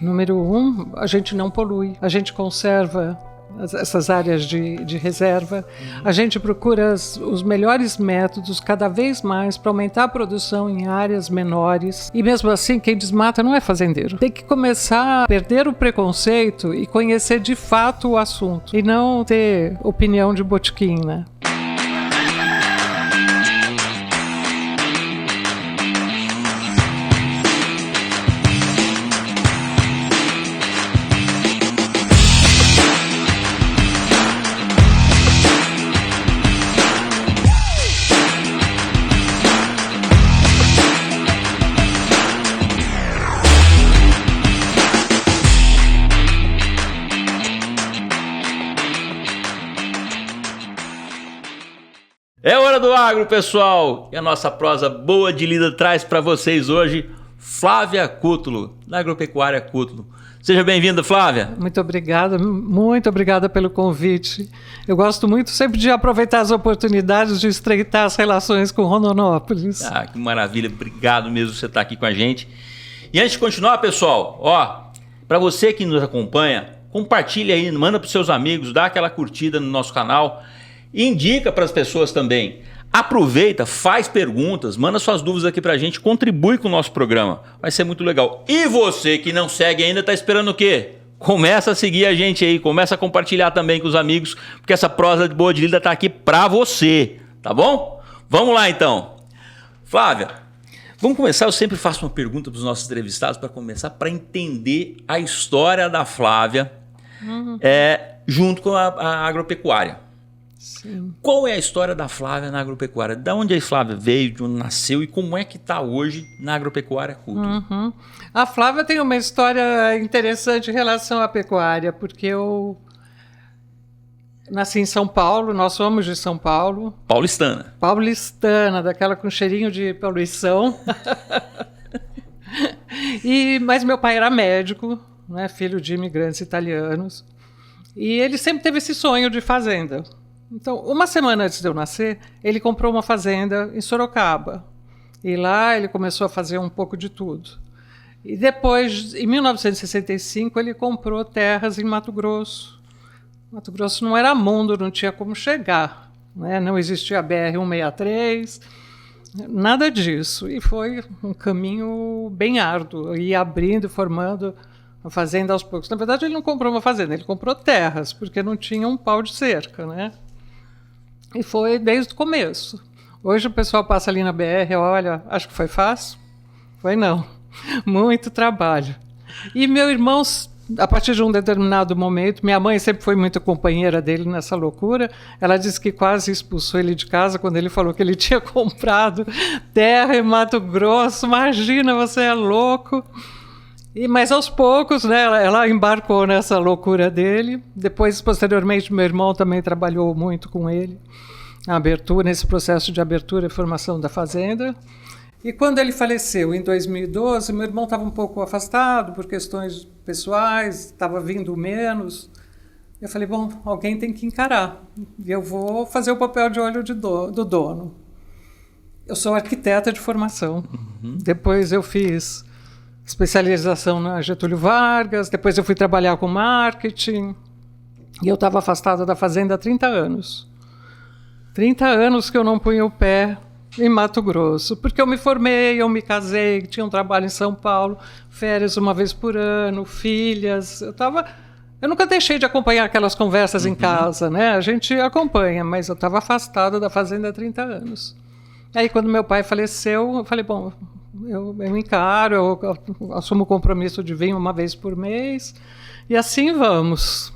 Número 1, a gente não polui, a gente conserva essas áreas de reserva, a gente procura os melhores métodos cada vez mais para aumentar a produção em áreas menores, e mesmo assim quem desmata não é fazendeiro. Tem que começar a perder o preconceito e conhecer de fato o assunto, e não ter opinião de botequim, né? É hora do agro, pessoal! E a nossa prosa boa de lida traz para vocês hoje Flávia Cútulo, da Agropecuária Cútulo. Seja bem-vinda, Flávia. Muito obrigada pelo convite. Eu gosto muito sempre de aproveitar as oportunidades de estreitar as relações com Rondonópolis. Ah, que maravilha, obrigado mesmo por você estar aqui com a gente. E antes de continuar, pessoal, para você que nos acompanha, compartilha aí, manda para os seus amigos, dá aquela curtida no nosso canal. E indica para as pessoas também. Aproveita, faz perguntas, manda suas dúvidas aqui para a gente, contribui com o nosso programa. Vai ser muito legal. E você que não segue ainda, está esperando o quê? Começa a seguir a gente aí, começa a compartilhar também com os amigos, porque essa prosa de boa de lida está aqui para você, tá bom? Vamos lá então. Flávia, vamos começar. Eu sempre faço uma pergunta para os nossos entrevistados para começar, para entender a história da Flávia junto com a agropecuária. Sim. Qual é a história da Flávia na agropecuária? Da onde a Flávia veio, de onde nasceu e como é que está hoje na agropecuária Cútulo? A Flávia tem uma história interessante em relação à pecuária, porque eu nasci em São Paulo, nós somos de São Paulo. Paulistana, daquela com cheirinho de poluição. Mas meu pai era médico, né, filho de imigrantes italianos, e ele sempre teve esse sonho de fazenda. Então, uma semana antes de eu nascer, ele comprou uma fazenda em Sorocaba. E lá ele começou a fazer um pouco de tudo. E depois, em 1965, ele comprou terras em Mato Grosso. Mato Grosso não era mundo, não tinha como chegar, né? Não existia a BR-163, nada disso. E foi um caminho bem árduo, ia abrindo, formando a fazenda aos poucos. Na verdade, ele não comprou uma fazenda, ele comprou terras, porque não tinha um pau de cerca, né? E foi desde o começo. Hoje o pessoal passa ali na BR, olha, acho que foi fácil? Foi não. Muito trabalho. E meu irmão, a partir de um determinado momento, minha mãe sempre foi muito companheira dele nessa loucura, ela disse que quase expulsou ele de casa quando ele falou que ele tinha comprado terra em Mato Grosso. Imagina, você é louco. Mas aos poucos, né, ela embarcou nessa loucura dele. Depois, posteriormente, meu irmão também trabalhou muito com ele nesse processo de abertura e formação da fazenda. E quando ele faleceu, em 2012, meu irmão estava um pouco afastado por questões pessoais, estava vindo menos. Eu falei, bom, alguém tem que encarar. E eu vou fazer o papel de olho do dono. Eu sou arquiteta de formação. Depois eu fiz especialização na Getúlio Vargas, depois eu fui trabalhar com marketing, e eu estava afastada da fazenda há 30 anos. 30 anos que eu não punha o pé em Mato Grosso, porque eu me formei, eu me casei, tinha um trabalho em São Paulo, férias uma vez por ano, filhas, eu nunca deixei de acompanhar aquelas conversas em casa, né? A gente acompanha, mas eu estava afastada da fazenda há 30 anos. Aí quando meu pai faleceu, eu falei, bom, eu encaro, eu assumo o compromisso de vir uma vez por mês, e assim vamos.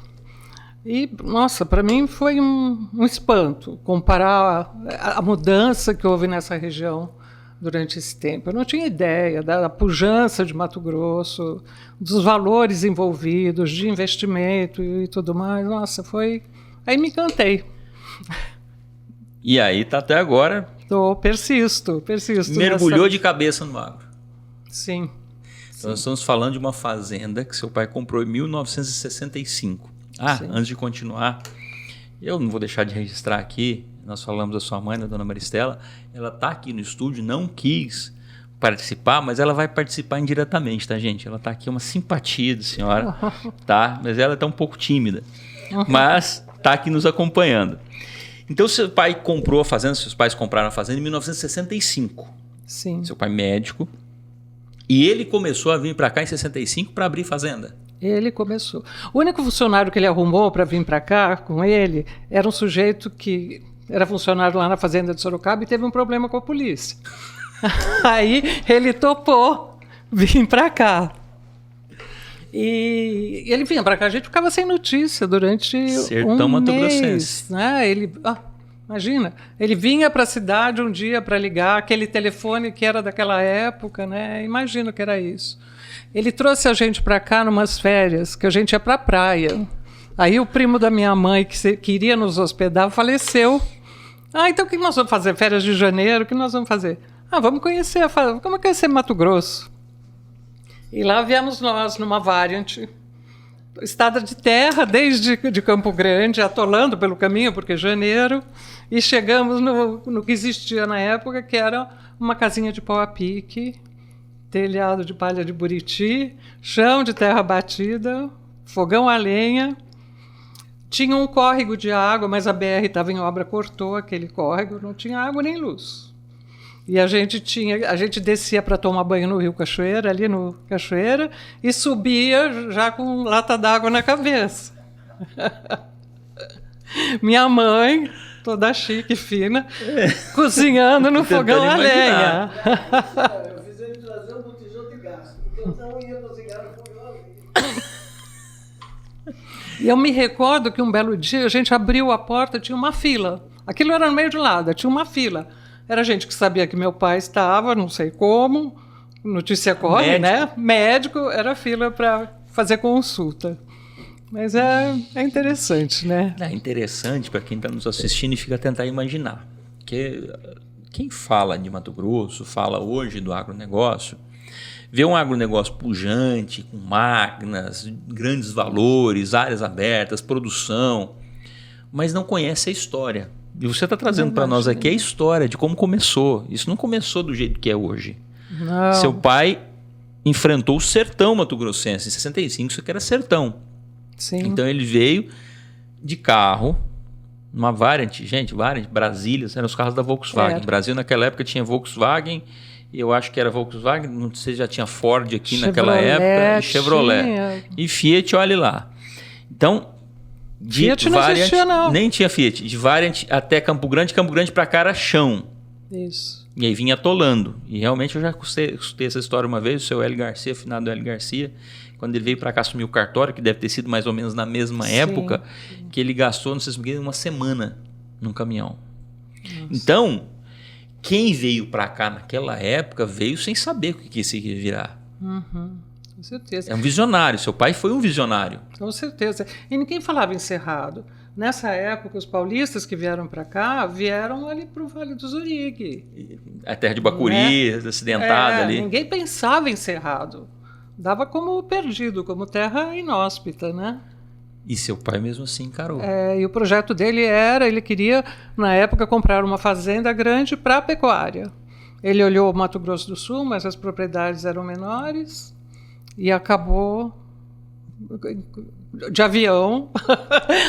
E, nossa, para mim foi um espanto comparar a mudança que houve nessa região durante esse tempo. Eu não tinha ideia da pujança de Mato Grosso, dos valores envolvidos, de investimento e tudo mais. Nossa, aí me encantei. E aí tá até agora... Persisto. Mergulhou de cabeça no agro. Sim. Então nós estamos falando de uma fazenda que seu pai comprou em 1965. Sim. Antes de continuar, eu não vou deixar de registrar aqui, nós falamos da sua mãe, da dona Maristela, ela está aqui no estúdio, não quis participar, mas ela vai participar indiretamente, tá, gente? Ela tá aqui, uma simpatia da senhora, tá? Mas ela tá um pouco tímida, mas tá aqui nos acompanhando. Então, seu pai comprou a fazenda, seus pais compraram a fazenda em 1965. Sim. Seu pai médico. E ele começou a vir para cá em 65 para abrir fazenda. Ele começou. O único funcionário que ele arrumou para vir para cá com ele era um sujeito que era funcionário lá na fazenda de Sorocaba e teve um problema com a polícia. Aí ele topou vir para cá. E ele vinha para cá, a gente ficava sem notícia durante Sertão Mato-Grossense. Né? Imagina, ele vinha para a cidade um dia para ligar, aquele telefone que era daquela época, né? Imagina que era isso. Ele trouxe a gente para cá numas férias, que a gente ia para a praia. Aí o primo da minha mãe, que queria nos hospedar, faleceu. Então o que nós vamos fazer? Férias de janeiro, o que nós vamos fazer? Vamos conhecer Mato Grosso. E lá viemos nós numa Variant, estrada de terra, desde de Campo Grande, atolando pelo caminho, porque é janeiro, e chegamos no que existia na época, que era uma casinha de pau a pique, telhado de palha de buriti, chão de terra batida, fogão a lenha. Tinha um córrego de água, mas a BR estava em obra, cortou aquele córrego, não tinha água nem luz. E a gente descia para tomar banho no Rio Cachoeira, ali no Cachoeira, e subia já com lata d'água na cabeça. Minha mãe, toda chique e fina, cozinhando no fogão a lenha. Eu fiz ele trazer um botijão de gás, porque eu não ia cozinhar no fogão a lenha. E eu me recordo que um belo dia a gente abriu a porta, tinha uma fila. Aquilo era no meio de nada, tinha uma fila. Era gente que sabia que meu pai estava, não sei como, notícia corre, né? Médico, era fila para fazer consulta. Mas é interessante, né? É interessante para quem está nos assistindo e fica tentar imaginar. Porque quem fala de Mato Grosso, fala hoje do agronegócio, vê um agronegócio pujante, com máquinas, grandes valores, áreas abertas, produção, mas não conhece a história. E você está trazendo para nós aqui a história de como começou. Isso não começou do jeito que é hoje. Não. Seu pai enfrentou o sertão mato-grossense. Em 65, isso aqui era sertão. Sim. Então ele veio de carro, uma Variant, gente, Variant, Brasília, eram os carros da Volkswagen. Brasil naquela época tinha Volkswagen, eu acho que era Volkswagen, não sei se já tinha Ford aqui Chevrolet, naquela época, e Chevrolet. Tinha. E Fiat, olha lá. Então... Fiat não Variant, existia, não. Nem tinha Fiat. De Variant até Campo Grande para cá era chão. Isso. E aí vinha atolando. E realmente eu já escutei essa história uma vez, o seu Hélio Garcia, finado Hélio Garcia, quando ele veio para cá assumir o cartório, que deve ter sido mais ou menos na mesma época, que ele gastou, não sei se me engano, uma semana num caminhão. Nossa. Então, quem veio para cá naquela época veio sem saber o que isso ia virar. Uhum. Com certeza. É um visionário. Seu pai foi um visionário. Com certeza. E ninguém falava em Cerrado. Nessa época, os paulistas que vieram para cá vieram ali para o Vale do Zurigue. A terra de Bacuri, acidentada ali. Ninguém pensava em Cerrado. Dava como perdido, como terra inóspita, né? E seu pai mesmo assim encarou. E o projeto dele ele queria, na época, comprar uma fazenda grande para a pecuária. Ele olhou o Mato Grosso do Sul, mas as propriedades eram menores. E acabou de avião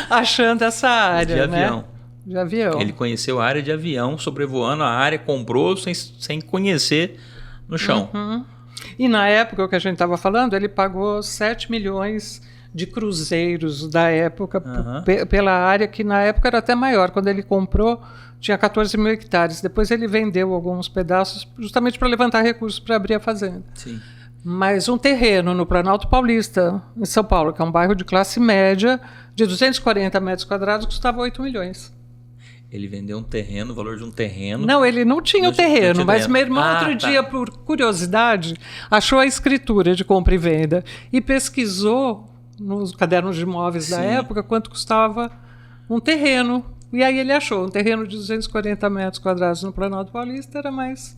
achando essa área. De avião. Né? De avião. Ele conheceu a área de avião, sobrevoando a área, comprou sem conhecer no chão. Uhum. E na época, o que a gente estava falando, ele pagou 7 milhões de cruzeiros da época pela área, que na época era até maior. Quando ele comprou, tinha 14 mil hectares. Depois ele vendeu alguns pedaços justamente para levantar recursos para abrir a fazenda. Sim. Mas um terreno no Planalto Paulista, em São Paulo, que é um bairro de classe média, de 240 metros quadrados, custava 8 milhões. Ele vendeu um terreno, o valor de um terreno... Não, ele não tinha o terreno, mas meu irmão dia, por curiosidade, achou a escritura de compra e venda e pesquisou nos cadernos de imóveis da época quanto custava um terreno. E aí ele achou um terreno de 240 metros quadrados no Planalto Paulista, era mais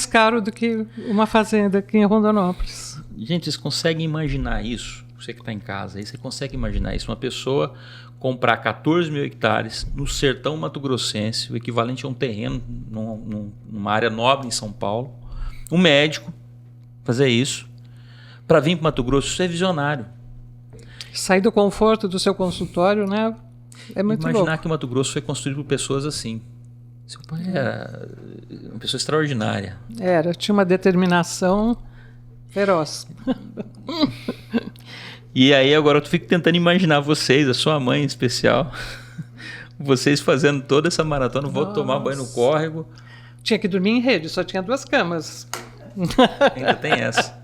caro do que uma fazenda aqui em Rondonópolis. Gente, vocês conseguem imaginar isso? Você que está em casa aí, você consegue imaginar isso? Uma pessoa comprar 14 mil hectares no sertão mato-grossense, o equivalente a um terreno numa área nobre em São Paulo, um médico fazer isso para vir para Mato Grosso. Isso é visionário. Sair do conforto do seu consultório, né? É muito Imaginar louco. que o Mato Grosso foi construído por pessoas assim. Seu pai era uma pessoa extraordinária. Tinha uma determinação feroz. E aí agora eu fico tentando imaginar vocês, a sua mãe em especial, vocês fazendo toda essa maratona, vou tomar banho no córrego. Tinha que dormir em rede, só tinha 2 camas. Ainda tem essa.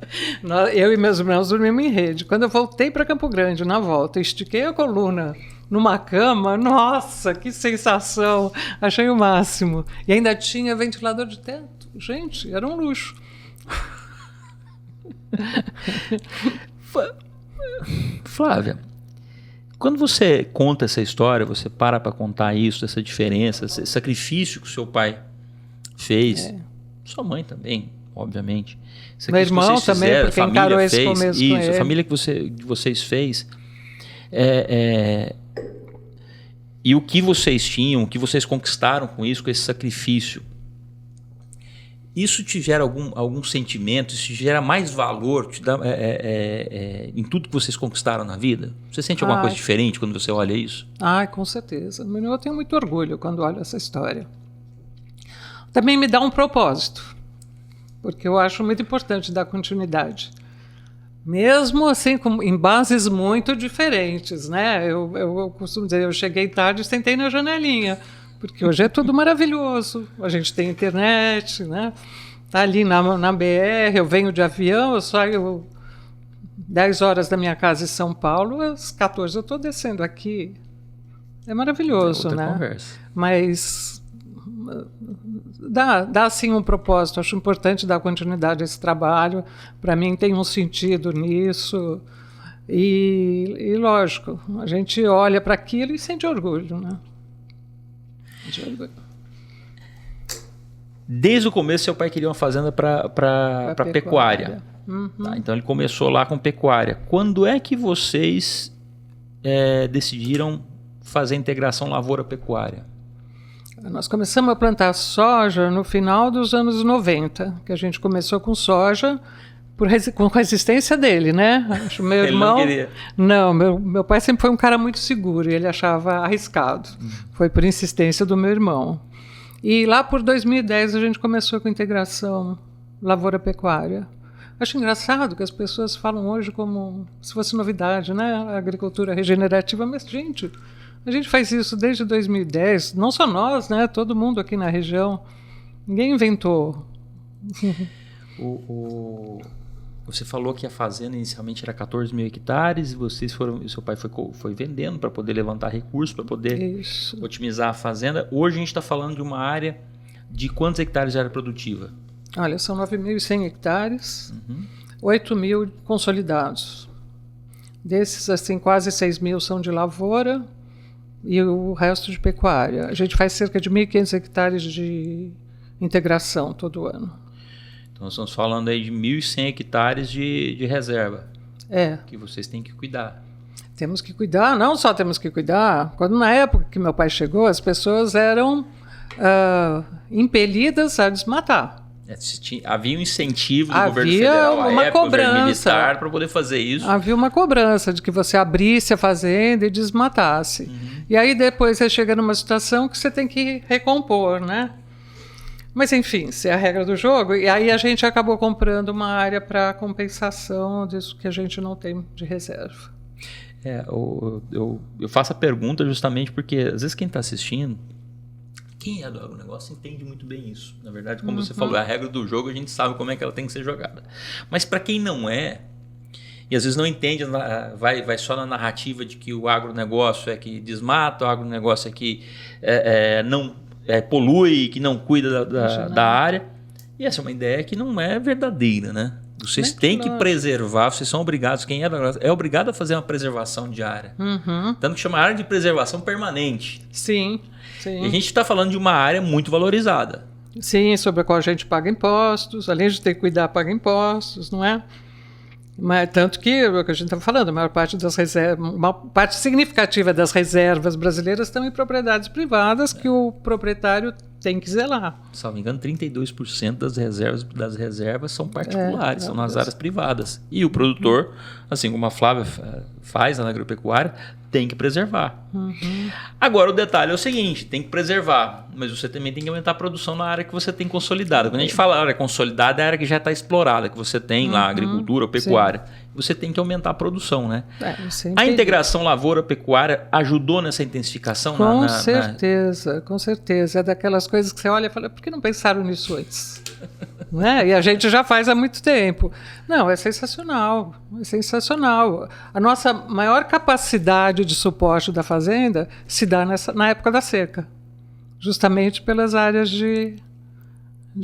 Eu e meus irmãos dormimos em rede. Quando eu voltei para Campo Grande, na volta, estiquei a coluna numa cama, nossa, que sensação! Achei o máximo. E ainda tinha ventilador de teto. Gente, era um luxo. Flávia, quando você conta essa história, você para contar isso, essa diferença, esse sacrifício que o seu pai fez, sua mãe também, obviamente. Meu irmão também, porque encarou esse começo com ele. A família que vocês fez. E o que vocês tinham, o que vocês conquistaram com isso, com esse sacrifício, isso te gera algum sentimento, isso te gera mais valor te dá, em tudo que vocês conquistaram na vida? Você sente alguma coisa diferente quando você olha isso? Com certeza. Eu tenho muito orgulho quando olho essa história. Também me dá um propósito, porque eu acho muito importante dar continuidade. Mesmo assim, em bases muito diferentes, né? Eu costumo dizer, eu cheguei tarde e sentei na janelinha, porque hoje é tudo maravilhoso. A gente tem internet, né? Tá ali na BR, eu venho de avião, eu saio 10 horas da minha casa em São Paulo, às 14 eu estou descendo aqui. É maravilhoso, né? Conversa. Mas dá sim um propósito. Acho importante dar continuidade a esse trabalho. Para mim tem um sentido nisso. E lógico, a gente olha para aquilo e sente orgulho, né? Desde o começo, seu pai queria uma fazenda para pecuária. Uhum. Tá, então ele começou lá com pecuária. Quando é que vocês decidiram fazer a integração lavoura-pecuária? Nós começamos a plantar soja no final dos anos 90, que a gente começou com soja com resistência dele, né? Acho meu irmão, ele não queria. Não, meu pai sempre foi um cara muito seguro, ele achava arriscado. Foi por insistência do meu irmão. E lá por 2010 a gente começou com a integração lavoura-pecuária. Acho engraçado que as pessoas falam hoje como se fosse novidade, né? A agricultura regenerativa, mas gente, a gente faz isso desde 2010, não só nós, né? Todo mundo aqui na região. Ninguém inventou. Você falou que a fazenda inicialmente era 14 mil hectares e seu pai foi vendendo para poder levantar recursos, para poder otimizar a fazenda. Hoje a gente está falando de uma área de quantos hectares de área produtiva? Olha, são 9.100 hectares, 8.000 consolidados. Desses, assim, quase 6.000 são de lavoura e o resto de pecuária. A gente faz cerca de 1.500 hectares de integração todo ano. Então, nós estamos falando aí de 1.100 hectares de reserva. Que vocês têm que cuidar. Temos que cuidar, não só temos que cuidar. Quando na época que meu pai chegou, as pessoas eram impelidas a desmatar. Havia um incentivo do governo federal, uma cobrança militar, para poder fazer isso. Havia uma cobrança de que você abrisse a fazenda e desmatasse. E aí depois você chega numa situação que você tem que recompor, né? Mas enfim, isso é a regra do jogo. E aí a gente acabou comprando uma área para compensação disso que a gente não tem de reserva. Eu faço a pergunta justamente porque às vezes quem está assistindo, quem é do agronegócio entende muito bem isso. Na verdade, como você falou, a regra do jogo, a gente sabe como é que ela tem que ser jogada. Mas para quem não é, e às vezes não entende, vai só na narrativa de que o agronegócio é que desmata, o agronegócio é que não polui, que não cuida da área. E essa é uma ideia que não é verdadeira, né? Vocês têm que preservar, vocês são obrigados, quem é obrigado a fazer uma preservação de área. Tanto que chama área de preservação permanente. Sim. E a gente está falando de uma área muito valorizada. Sim, sobre a qual a gente paga impostos, além de ter que cuidar, paga impostos, não é? Mas, tanto que, o que a gente está falando, a maior parte das reservas, uma parte significativa das reservas brasileiras estão em propriedades privadas que o proprietário tem que zelar. Se não me engano, 32% das reservas são particulares, são nas áreas privadas. E o produtor, assim como a Flávia faz na agropecuária, tem que preservar. Agora, o detalhe é o seguinte, tem que preservar, mas você também tem que aumentar a produção na área que você tem consolidada. Quando a gente fala área consolidada, é a área que já está explorada, que você tem lá, agricultura ou pecuária. Você tem que aumentar a produção, né? A integração lavoura-pecuária ajudou nessa intensificação? Com certeza, com certeza. É daquelas coisas que você olha e fala, por que não pensaram nisso antes? Né? E a gente já faz há muito tempo. Não, é sensacional, é sensacional. A nossa maior capacidade de suporte da fazenda se dá na época da seca, justamente pelas áreas de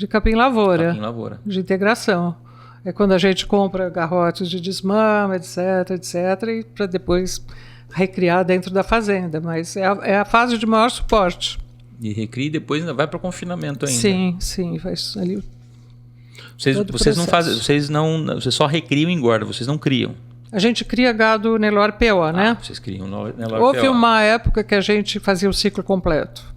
capim-lavoura, de integração. É quando a gente compra garrotes de desmame, etc, e para depois recriar dentro da fazenda. Mas é a fase de maior suporte. E recria e depois ainda vai para o confinamento ainda. Sim, faz ali. Vocês não fazem, vocês só recriam e engordam, vocês não criam. A gente cria gado Nelore PO, né? Vocês criam Nelore PO. Houve uma época que a gente fazia o ciclo completo.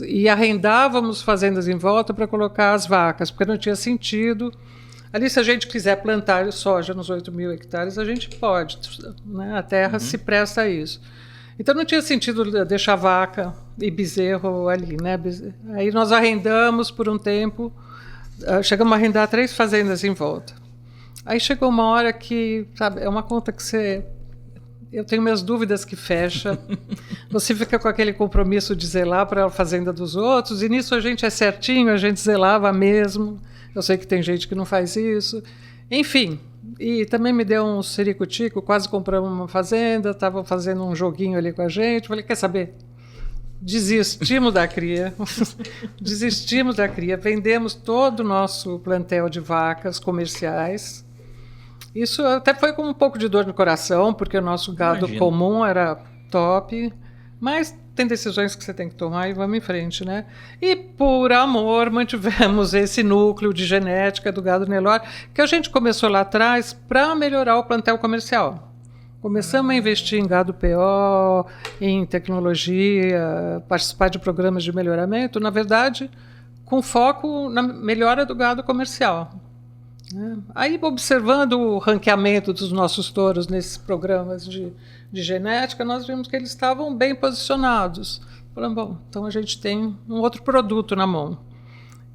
E arrendávamos fazendas em volta para colocar as vacas, porque não tinha sentido. Ali, se a gente quiser plantar soja nos 8.000 hectares, a gente pode, né? A terra se presta a isso. Então não tinha sentido deixar vaca e bezerro ali, né? Aí nós arrendamos por um tempo, chegamos a arrendar 3 fazendas em volta. Aí chegou uma hora que, sabe, é uma conta que eu tenho minhas dúvidas que fecha. Você fica com aquele compromisso de zelar para a fazenda dos outros, e nisso a gente é certinho, a gente zelava mesmo. Eu sei que tem gente que não faz isso. Enfim, e também me deu um ciricutico, quase compramos uma fazenda, estavam fazendo um joguinho ali com a gente. Falei, quer saber? Desistimos da cria. Desistimos da cria. Vendemos todo o nosso plantel de vacas comerciais. Isso até foi com um pouco de dor no coração, porque o nosso gado comum era top, mas tem decisões que você tem que tomar e vamos em frente, né? E por amor mantivemos esse núcleo de genética do gado Nelore, que a gente começou lá atrás para melhorar o plantel comercial. Começamos a investir em gado PO, em tecnologia, participar de programas de melhoramento, na verdade, com foco na melhora do gado comercial. Aí, observando o ranqueamento dos nossos touros nesses programas de genética, nós vimos que eles estavam bem posicionados. Falamos, bom, então a gente tem um outro produto na mão.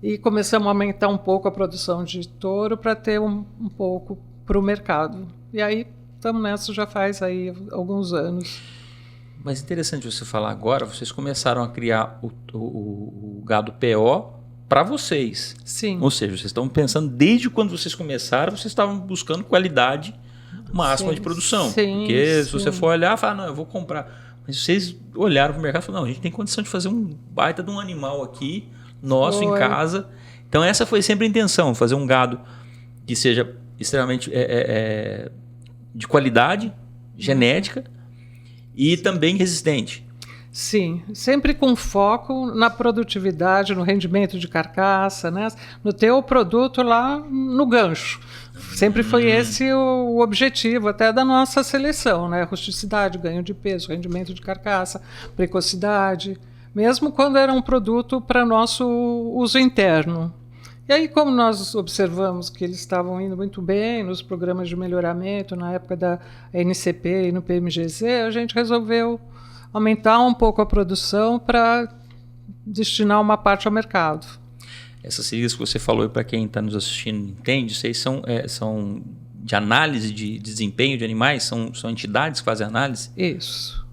E começamos a aumentar um pouco a produção de touro para ter um pouco para o mercado. E aí, estamos nessa já faz aí alguns anos. Mas interessante você falar agora, vocês começaram a criar o gado PO para vocês. Sim. Ou seja, vocês estão pensando, desde quando vocês começaram, vocês estavam buscando qualidade máxima de produção. Porque se você for olhar, fala, não, eu vou comprar. Mas vocês olharam para o mercado e falaram, não, a gente tem condição de fazer um baita de um animal aqui, nosso, em casa. Então essa foi sempre a intenção, fazer um gado que seja extremamente de qualidade, genética e também resistente. Sim, sempre com foco na produtividade, no rendimento de carcaça, né? No ter o produto lá no gancho. Sempre foi esse o objetivo até da nossa seleção, né? Rusticidade, ganho de peso, rendimento de carcaça, precocidade, mesmo quando era um produto para nosso uso interno. E aí, como nós observamos que eles estavam indo muito bem nos programas de melhoramento, na época da NCP e no PMGZ, a gente resolveu aumentar um pouco a produção para destinar uma parte ao mercado. Essas siglas que você falou, para quem está nos assistindo entende, isso aí são de análise de desempenho de animais? São entidades que fazem análise? Isso.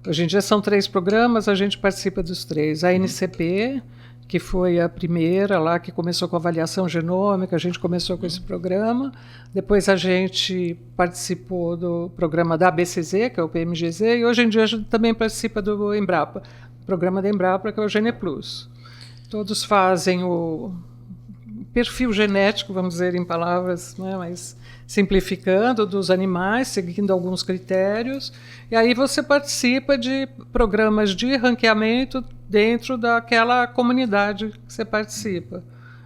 Hoje em dia são 3 programas, a gente participa dos 3. A NCP, que foi a primeira lá que começou com avaliação genômica, a gente começou com esse programa. Depois a gente participou do programa da ABCZ, que é o PMGZ, e hoje em dia a gente também participa do Embrapa, programa da Embrapa, que é o Gene Plus. Todos fazem o perfil genético, vamos dizer em palavras, né, mas simplificando, dos animais, seguindo alguns critérios, e aí você participa de programas de ranqueamento dentro daquela comunidade que você participa.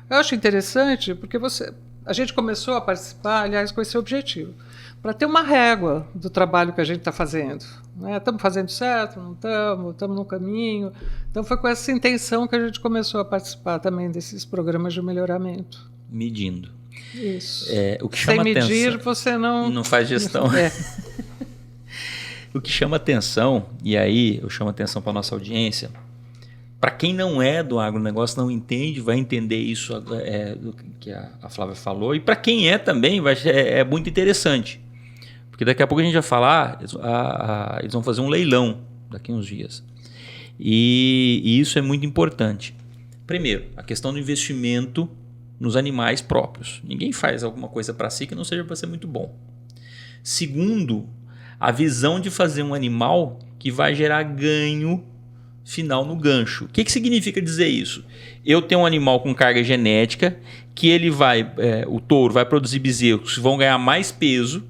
Eu acho interessante porque você a gente começou a participar, aliás, com esse objetivo, para ter uma régua do trabalho que a gente está fazendo. Estamos fazendo certo? Não estamos? Estamos no caminho? Então foi com essa intenção que a gente começou a participar também desses programas de melhoramento. Medindo. Isso. O que chama Sem medir, atenção, você não faz gestão. O que chama atenção, e aí eu chamo atenção para a nossa audiência, para quem não é do agronegócio, não entende, vai entender isso do que a Flávia falou, e para quem é também é muito interessante. Porque daqui a pouco a gente vai falar, eles vão fazer um leilão daqui a uns dias. E isso é muito importante. Primeiro, a questão do investimento nos animais próprios. Ninguém faz alguma coisa para si que não seja para ser muito bom. Segundo, a visão de fazer um animal que vai gerar ganho final no gancho. O que significa dizer isso? Eu tenho um animal com carga genética que ele o touro vai produzir bezerros que vão ganhar mais peso,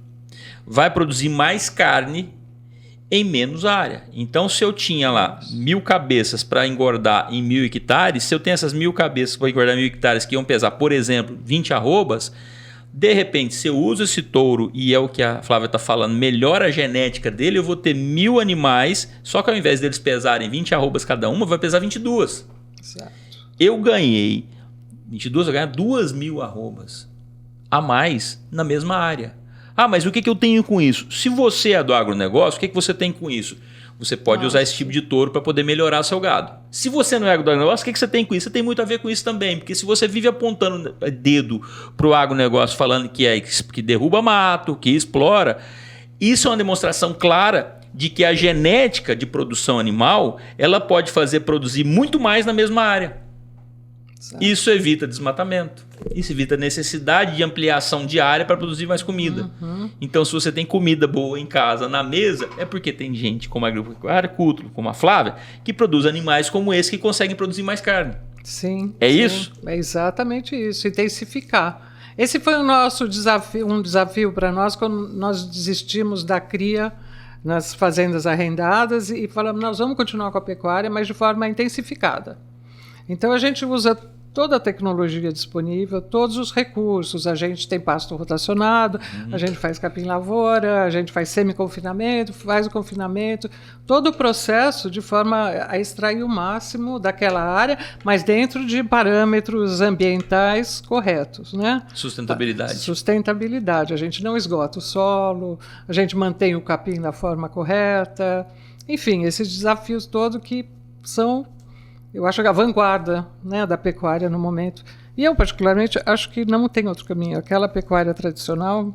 vai produzir mais carne em menos área. Então, se eu tinha lá 1.000 cabeças para engordar em 1.000 hectares, se eu tenho essas 1.000 cabeças para engordar em 1.000 hectares que iam pesar, por exemplo, 20 arrobas, de repente, se eu uso esse touro, e é o que a Flávia está falando, melhora a genética dele, eu vou ter 1.000 animais, só que ao invés deles pesarem 20 arrobas cada uma, vai pesar 22. Exato. Eu ganhei 22, eu ganhei 2.000 arrobas a mais na mesma área. Mas o que eu tenho com isso? Se você é do agronegócio, o que você tem com isso? Você pode usar esse tipo de touro para poder melhorar seu gado. Se você não é do agronegócio, o que você tem com isso? Você tem muito a ver com isso também. Porque se você vive apontando dedo para o agronegócio falando que derruba mato, que explora, isso é uma demonstração clara de que a genética de produção animal ela pode fazer produzir muito mais na mesma área. Certo. Isso evita desmatamento. Isso evita a necessidade de ampliação de área para produzir mais comida. Então, se você tem comida boa em casa, na mesa, é porque tem gente como a agricultura, como a Flávia, que produz animais como esse que conseguem produzir mais carne. Sim. Isso? É exatamente isso. Intensificar. Esse foi o nosso desafio, um desafio para nós quando nós desistimos da cria nas fazendas arrendadas e falamos, nós vamos continuar com a pecuária, mas de forma intensificada. Então, a gente usa toda a tecnologia disponível, todos os recursos. A gente tem pasto rotacionado, a gente faz capim-lavoura, a gente faz semi-confinamento, faz o confinamento, todo o processo de forma a extrair o máximo daquela área, mas dentro de parâmetros ambientais corretos, né? Sustentabilidade. Sustentabilidade. A gente não esgota o solo, a gente mantém o capim da forma correta. Enfim, esses desafios todos que são... Eu acho que a vanguarda, né, da pecuária no momento. E eu, particularmente, acho que não tem outro caminho. Aquela pecuária tradicional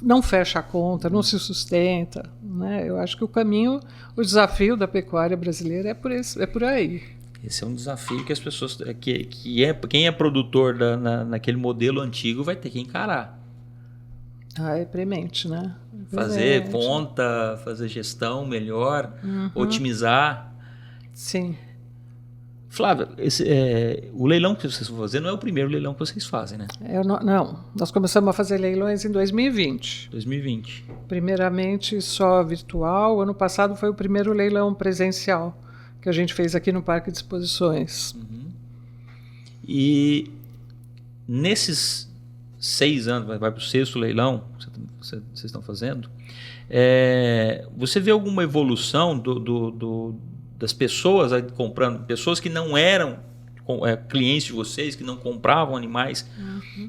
não fecha a conta, não se sustenta. Né? Eu acho que o caminho, o desafio da pecuária brasileira é por aí. Esse é um desafio que as pessoas... quem é produtor naquele modelo antigo vai ter que encarar. É premente, né? Fazer conta, fazer gestão melhor, otimizar... Sim. Flávia, o leilão que vocês vão fazer não é o primeiro leilão que vocês fazem, né? Não, nós começamos a fazer leilões em 2020. 2020. Primeiramente só virtual. Ano passado foi o primeiro leilão presencial que a gente fez aqui no Parque de Exposições. E nesses 6 anos, vai para o 6º leilão que vocês estão fazendo, você vê alguma evolução das pessoas comprando, pessoas que não eram clientes de vocês, que não compravam animais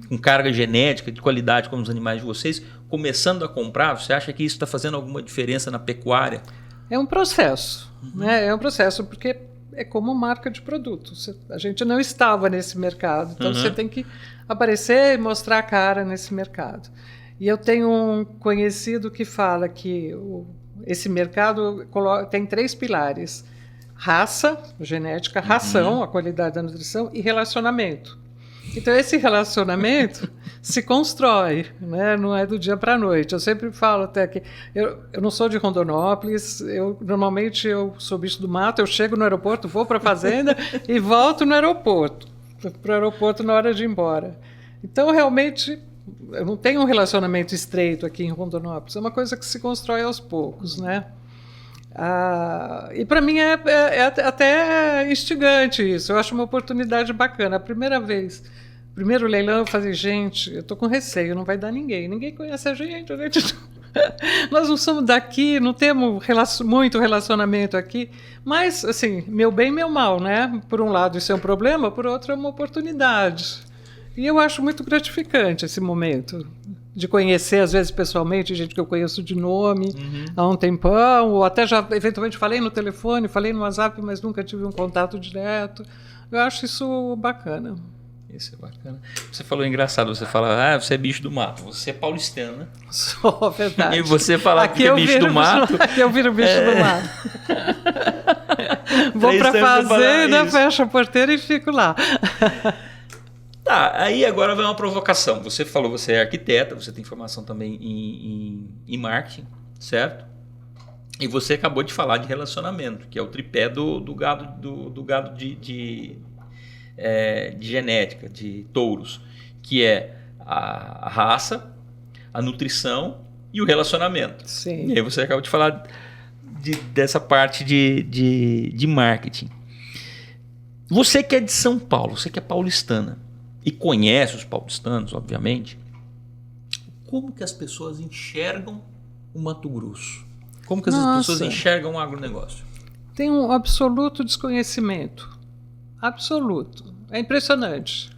com carga genética, de qualidade como os animais de vocês, começando a comprar? Você acha que isso está fazendo alguma diferença na pecuária? É um processo, né? É um processo porque é como marca de produto. A gente não estava nesse mercado, então você tem que aparecer e mostrar a cara nesse mercado. E eu tenho um conhecido que fala que esse mercado tem 3 pilares: raça, genética, ração, a qualidade da nutrição, e relacionamento. Então, esse relacionamento se constrói, né? Não é do dia para a noite. Eu sempre falo até que eu não sou de Rondonópolis, normalmente eu sou bicho do mato, eu chego no aeroporto, vou para a fazenda e volto no aeroporto, para o aeroporto na hora de ir embora. Então, realmente, eu não tenho um relacionamento estreito aqui em Rondonópolis, é uma coisa que se constrói aos poucos, né? E para mim é até instigante isso. Eu acho uma oportunidade bacana. A primeira vez Primeiro leilão, eu falei, gente, eu tô com receio, não vai dar ninguém. Ninguém conhece a gente. Nós não somos daqui, não temos muito relacionamento aqui. Mas, assim, meu bem e meu mal, né? Por um lado isso é um problema, por outro é uma oportunidade. E eu acho muito gratificante esse momento de conhecer, às vezes, pessoalmente, gente que eu conheço de nome há um tempão, ou até já, eventualmente, falei no telefone, falei no WhatsApp, mas nunca tive um contato direto. Eu acho isso bacana. Isso é bacana. Você falou engraçado, você fala, você é bicho do mato, você é paulistana. Sou, verdade. E você falar que é bicho do mato. Aqui eu viro bicho do mato. Vou pra fazenda, fecho a porteira e fico lá. Tá, aí agora vem uma provocação. Você falou, você é arquiteta, você tem formação também em marketing, certo? E você acabou de falar de relacionamento, que é o tripé do gado de genética, de touros, que é a raça, a nutrição e o relacionamento. Sim. E aí você acabou de falar dessa parte de marketing. Você que é de São Paulo, você que é paulistana e conhece os paulistanos, obviamente, como que as pessoas enxergam o Mato Grosso? Como que as pessoas enxergam o agronegócio? Tem um absoluto desconhecimento. Absoluto. É impressionante.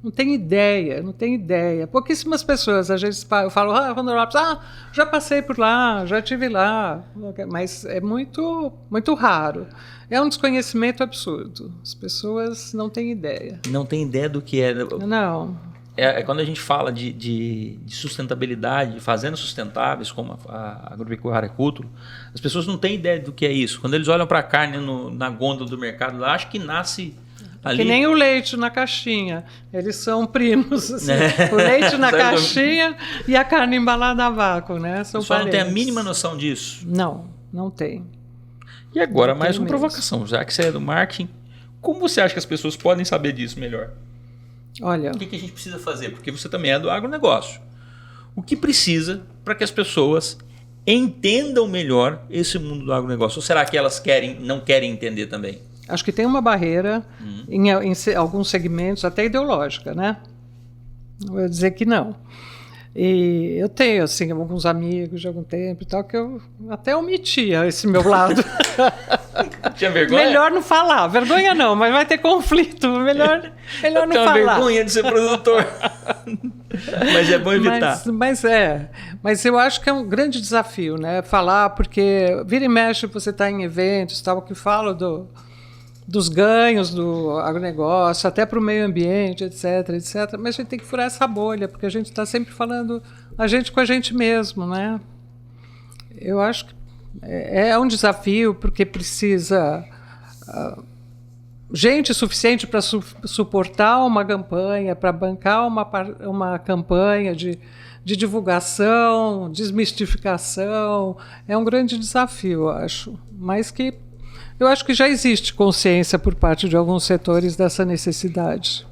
Não tem ideia, não tem ideia. Pouquíssimas pessoas, às vezes eu falo, Rondonópolis, já passei por lá, já estive lá, mas é muito, muito raro. É um desconhecimento absurdo. As pessoas não têm ideia. Não tem ideia do que é. Não. É quando a gente fala de sustentabilidade, de fazendas sustentáveis, como a agropecuária-cultura, as pessoas não têm ideia do que é isso. Quando eles olham para a carne na gôndola do mercado, lá, acham que nasce ali. Que nem o leite na caixinha. Eles são primos. Assim. O leite na caixinha e a carne embalada a vácuo, né? São só parentes. Não tem a mínima noção disso? Não tem. E agora, mais uma provocação, já que você é do marketing, como você acha que as pessoas podem saber disso melhor? Olha, o que a gente precisa fazer? Porque você também é do agronegócio. O que precisa para que as pessoas entendam melhor esse mundo do agronegócio? Ou será que elas não querem entender também? Acho que tem uma barreira em alguns segmentos, até ideológica, né? Vou dizer que não. E eu tenho, assim, alguns amigos de algum tempo e tal, que eu até omitia esse meu lado. Tinha vergonha? Melhor não falar. Vergonha não, mas vai ter conflito. Melhor não falar. Tinha vergonha de ser produtor. Mas é bom evitar. Mas eu acho que é um grande desafio, né? Falar, porque vira e mexe você está em eventos, tal, que falam dos ganhos do agronegócio, até para o meio ambiente, etc, mas a gente tem que furar essa bolha, porque a gente está sempre falando a gente com a gente mesmo, né? Eu acho que é um desafio, porque precisa gente suficiente para suportar uma campanha, para bancar uma campanha de divulgação, desmistificação. É um grande desafio, eu acho, mas que eu acho que já existe consciência por parte de alguns setores dessa necessidade.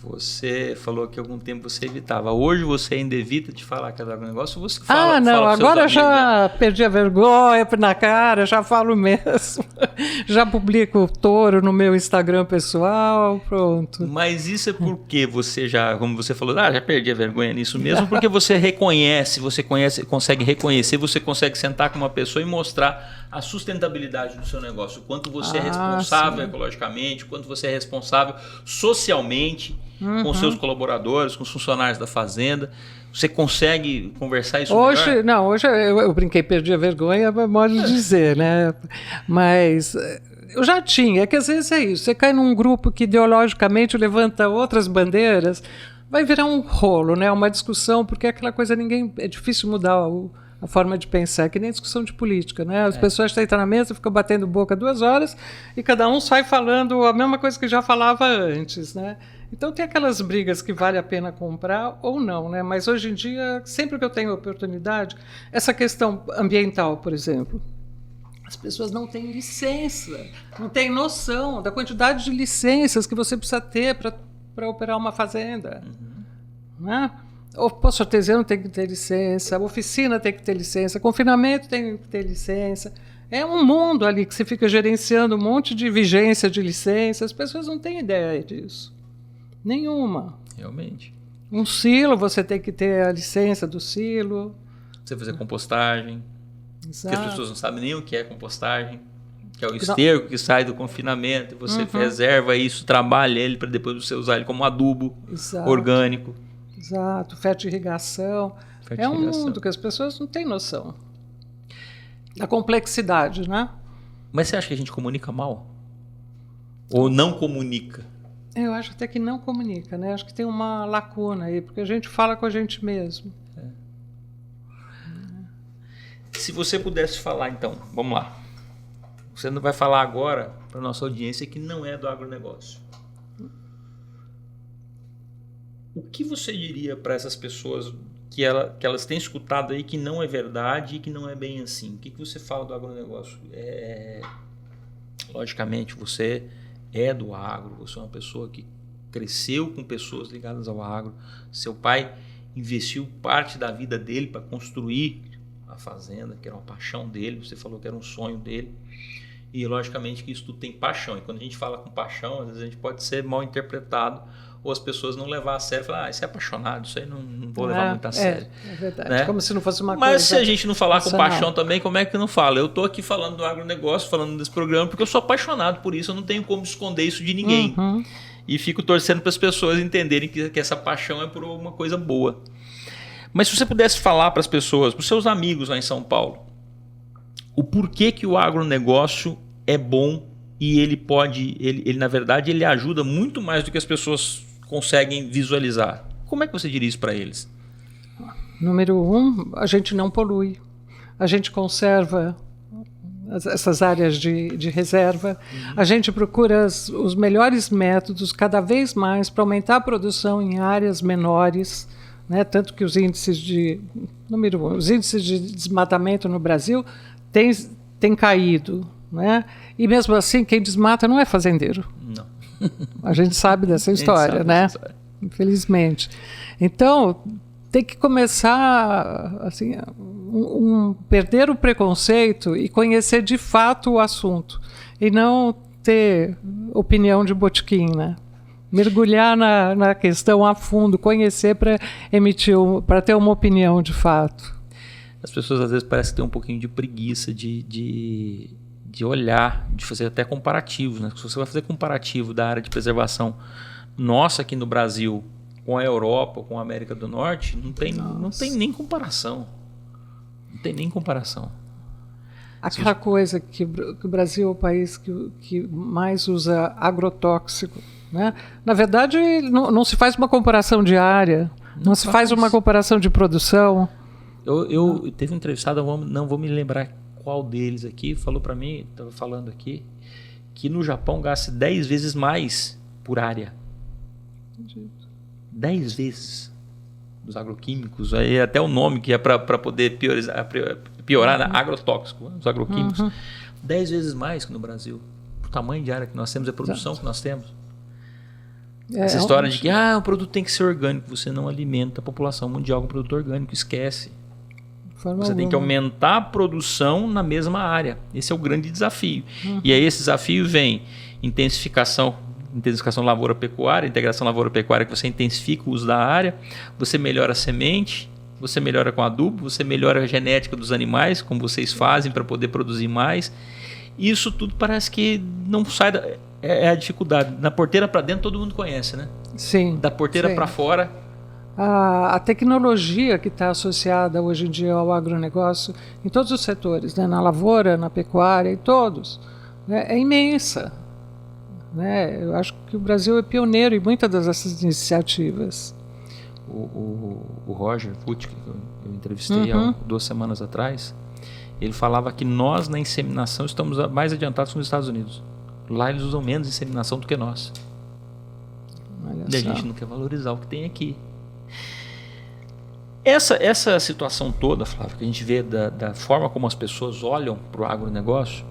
Você falou que há algum tempo você evitava. Hoje você ainda evita de falar que é do agronegócio? Você fala? Agora já perdi a vergonha na cara, já falo mesmo. Já publico touro no meu Instagram pessoal, pronto. Mas isso é porque você já, como você falou, já perdi a vergonha nisso mesmo, porque você consegue reconhecer, você consegue sentar com uma pessoa e mostrar a sustentabilidade do seu negócio, o quanto você é responsável ecologicamente, o quanto você é responsável socialmente, com os seus colaboradores, com os funcionários da fazenda. Você consegue conversar isso melhor? Hoje eu brinquei, perdi a vergonha, é modo de dizer, né? Mas eu já tinha, é que às vezes é isso, você cai num grupo que ideologicamente levanta outras bandeiras, vai virar um rolo, né? Uma discussão, porque é aquela coisa, é difícil mudar a forma de pensar, é que nem discussão de política, né? As pessoas sentam na mesa, ficam batendo boca 2 horas e cada um sai falando a mesma coisa que já falava antes, né? Então tem aquelas brigas que vale a pena comprar ou não, né? Mas hoje em dia, sempre que eu tenho oportunidade, essa questão ambiental, por exemplo, as pessoas não têm licença, não têm noção da quantidade de licenças que você precisa ter para operar uma fazenda, né? O posto artesiano tem que ter licença, a oficina tem que ter licença, confinamento tem que ter licença. É um mundo ali que você fica gerenciando um monte de vigência de licença. As pessoas não têm ideia disso. Nenhuma. Realmente. Um silo, você tem que ter a licença do silo. Você fazer compostagem. Exato. Porque as pessoas não sabem nem o que é compostagem. Que é o esterco que sai do confinamento. Você reserva isso, trabalha ele para depois você usar ele como adubo orgânico. Exato. Fertirrigação. É um mundo que as pessoas não têm noção da complexidade, né? Mas você acha que a gente comunica mal? Ou não comunica? Eu acho até que não comunica, né? Acho que tem uma lacuna aí, porque a gente fala com a gente mesmo. Se você pudesse falar, então, vamos lá. Você não vai falar agora para nossa audiência que não é do agronegócio. O que você diria para essas pessoas que elas têm escutado aí que não é verdade e que não é bem assim? O que você fala do agronegócio? Logicamente, você é do agro, você é uma pessoa que cresceu com pessoas ligadas ao agro. Seu pai investiu parte da vida dele para construir a fazenda, que era uma paixão dele. Você falou que era um sonho dele. E logicamente que isso tudo tem paixão. E quando a gente fala com paixão, às vezes a gente pode ser mal interpretado ou as pessoas não levar a sério. Falar, isso é apaixonado, isso aí não vou levar muito a sério. É verdade. Né? Como se não fosse uma coisa. Mas se a gente não falar com nacional. paixão também, como é que não fala? Eu estou aqui falando do agronegócio, falando desse programa, porque eu sou apaixonado por isso. Eu não tenho como esconder isso de ninguém. E fico torcendo para as pessoas entenderem que essa paixão é por uma coisa boa. Mas se você pudesse falar para as pessoas, para os seus amigos lá em São Paulo, o porquê que o agronegócio é bom e ele na verdade, ele ajuda muito mais do que as pessoas conseguem visualizar. Como é que você diria isso para eles? Número 1, a gente não polui. A gente conserva essas áreas de reserva. A gente procura os melhores métodos cada vez mais para aumentar a produção em áreas menores, né? Tanto que os índices de desmatamento no Brasil têm caído, né? E mesmo assim, quem desmata não é fazendeiro. Não. A gente sabe dessa história, né? Infelizmente. Então, tem que começar assim, perder o preconceito e conhecer de fato o assunto. E não ter opinião de botequim, né? Mergulhar na questão a fundo, conhecer para ter uma opinião de fato. As pessoas às vezes parecem ter um pouquinho de preguiça de olhar, de fazer até comparativos, né? Se você vai fazer comparativo da área de preservação nossa aqui no Brasil com a Europa, com a América do Norte, não tem nem comparação. Não tem nem comparação. Aquela coisa que o Brasil é o país que mais usa agrotóxico, né? Na verdade, não se faz uma comparação de área, não se faz uma comparação de produção. Eu teve um entrevistado, não vou me lembrar qual deles aqui, falou para mim, estava falando aqui, que no Japão gasta 10 vezes mais por área. 10 vezes dos agroquímicos, aí até o nome que é para poder piorar, né? Agrotóxico, os agroquímicos. 10 vezes mais que no Brasil. O tamanho de área que nós temos, a produção que nós temos. Essa história de que o produto tem que ser orgânico, você não alimenta a população mundial com produto orgânico, esquece. Você tem que aumentar a produção na mesma área. Esse é o grande desafio. E aí esse desafio vem intensificação lavoura-pecuária, integração lavoura-pecuária, que você intensifica o uso da área, você melhora a semente, você melhora com adubo, você melhora a genética dos animais, como vocês fazem para poder produzir mais. Isso tudo parece que não sai é a dificuldade. Na porteira para dentro todo mundo conhece, né? Sim. Da porteira para fora. A tecnologia que está associada hoje em dia ao agronegócio, em todos os setores, né? Na lavoura, na pecuária, em todos, né? É imensa. Né? Eu acho que o Brasil é pioneiro em muitas dessas iniciativas. O Roger Fuchs, que eu entrevistei há 2 semanas atrás, ele falava que nós na inseminação estamos mais adiantados que os Estados Unidos. Lá eles usam menos inseminação do que nós. E a gente não quer valorizar o que tem aqui. Essa situação toda, Flávio, que a gente vê da forma como as pessoas olham para o agronegócio,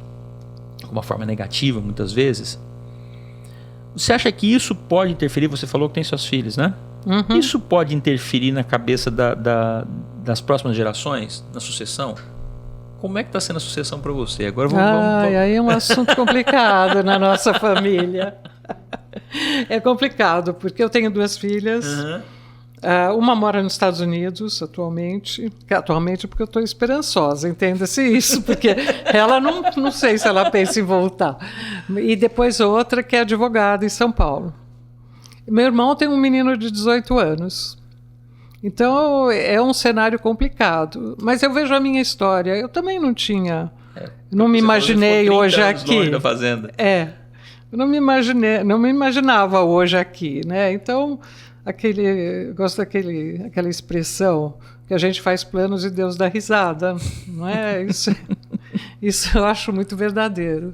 de uma forma negativa muitas vezes, você acha que isso pode interferir? Você falou que tem suas filhas, né? Isso pode interferir na cabeça das próximas gerações, na sucessão? Como é que está sendo a sucessão para você? Agora vamos... Aí é um assunto complicado na nossa família. É complicado, porque eu tenho 2 filhas. Uhum. Uma mora nos Estados Unidos atualmente porque eu estou esperançosa, entenda-se isso, porque ela não sei se ela pensa em voltar. E depois outra que é advogada em São Paulo. Meu irmão tem um menino de 18 anos. Então é um cenário complicado. Mas eu vejo a minha história. Eu também não tinha... não me imaginei hoje aqui. Da fazenda. Eu não me imaginava hoje aqui, né? Então... eu gosto daquela expressão que a gente faz planos e Deus dá risada, não é? Isso eu acho muito verdadeiro.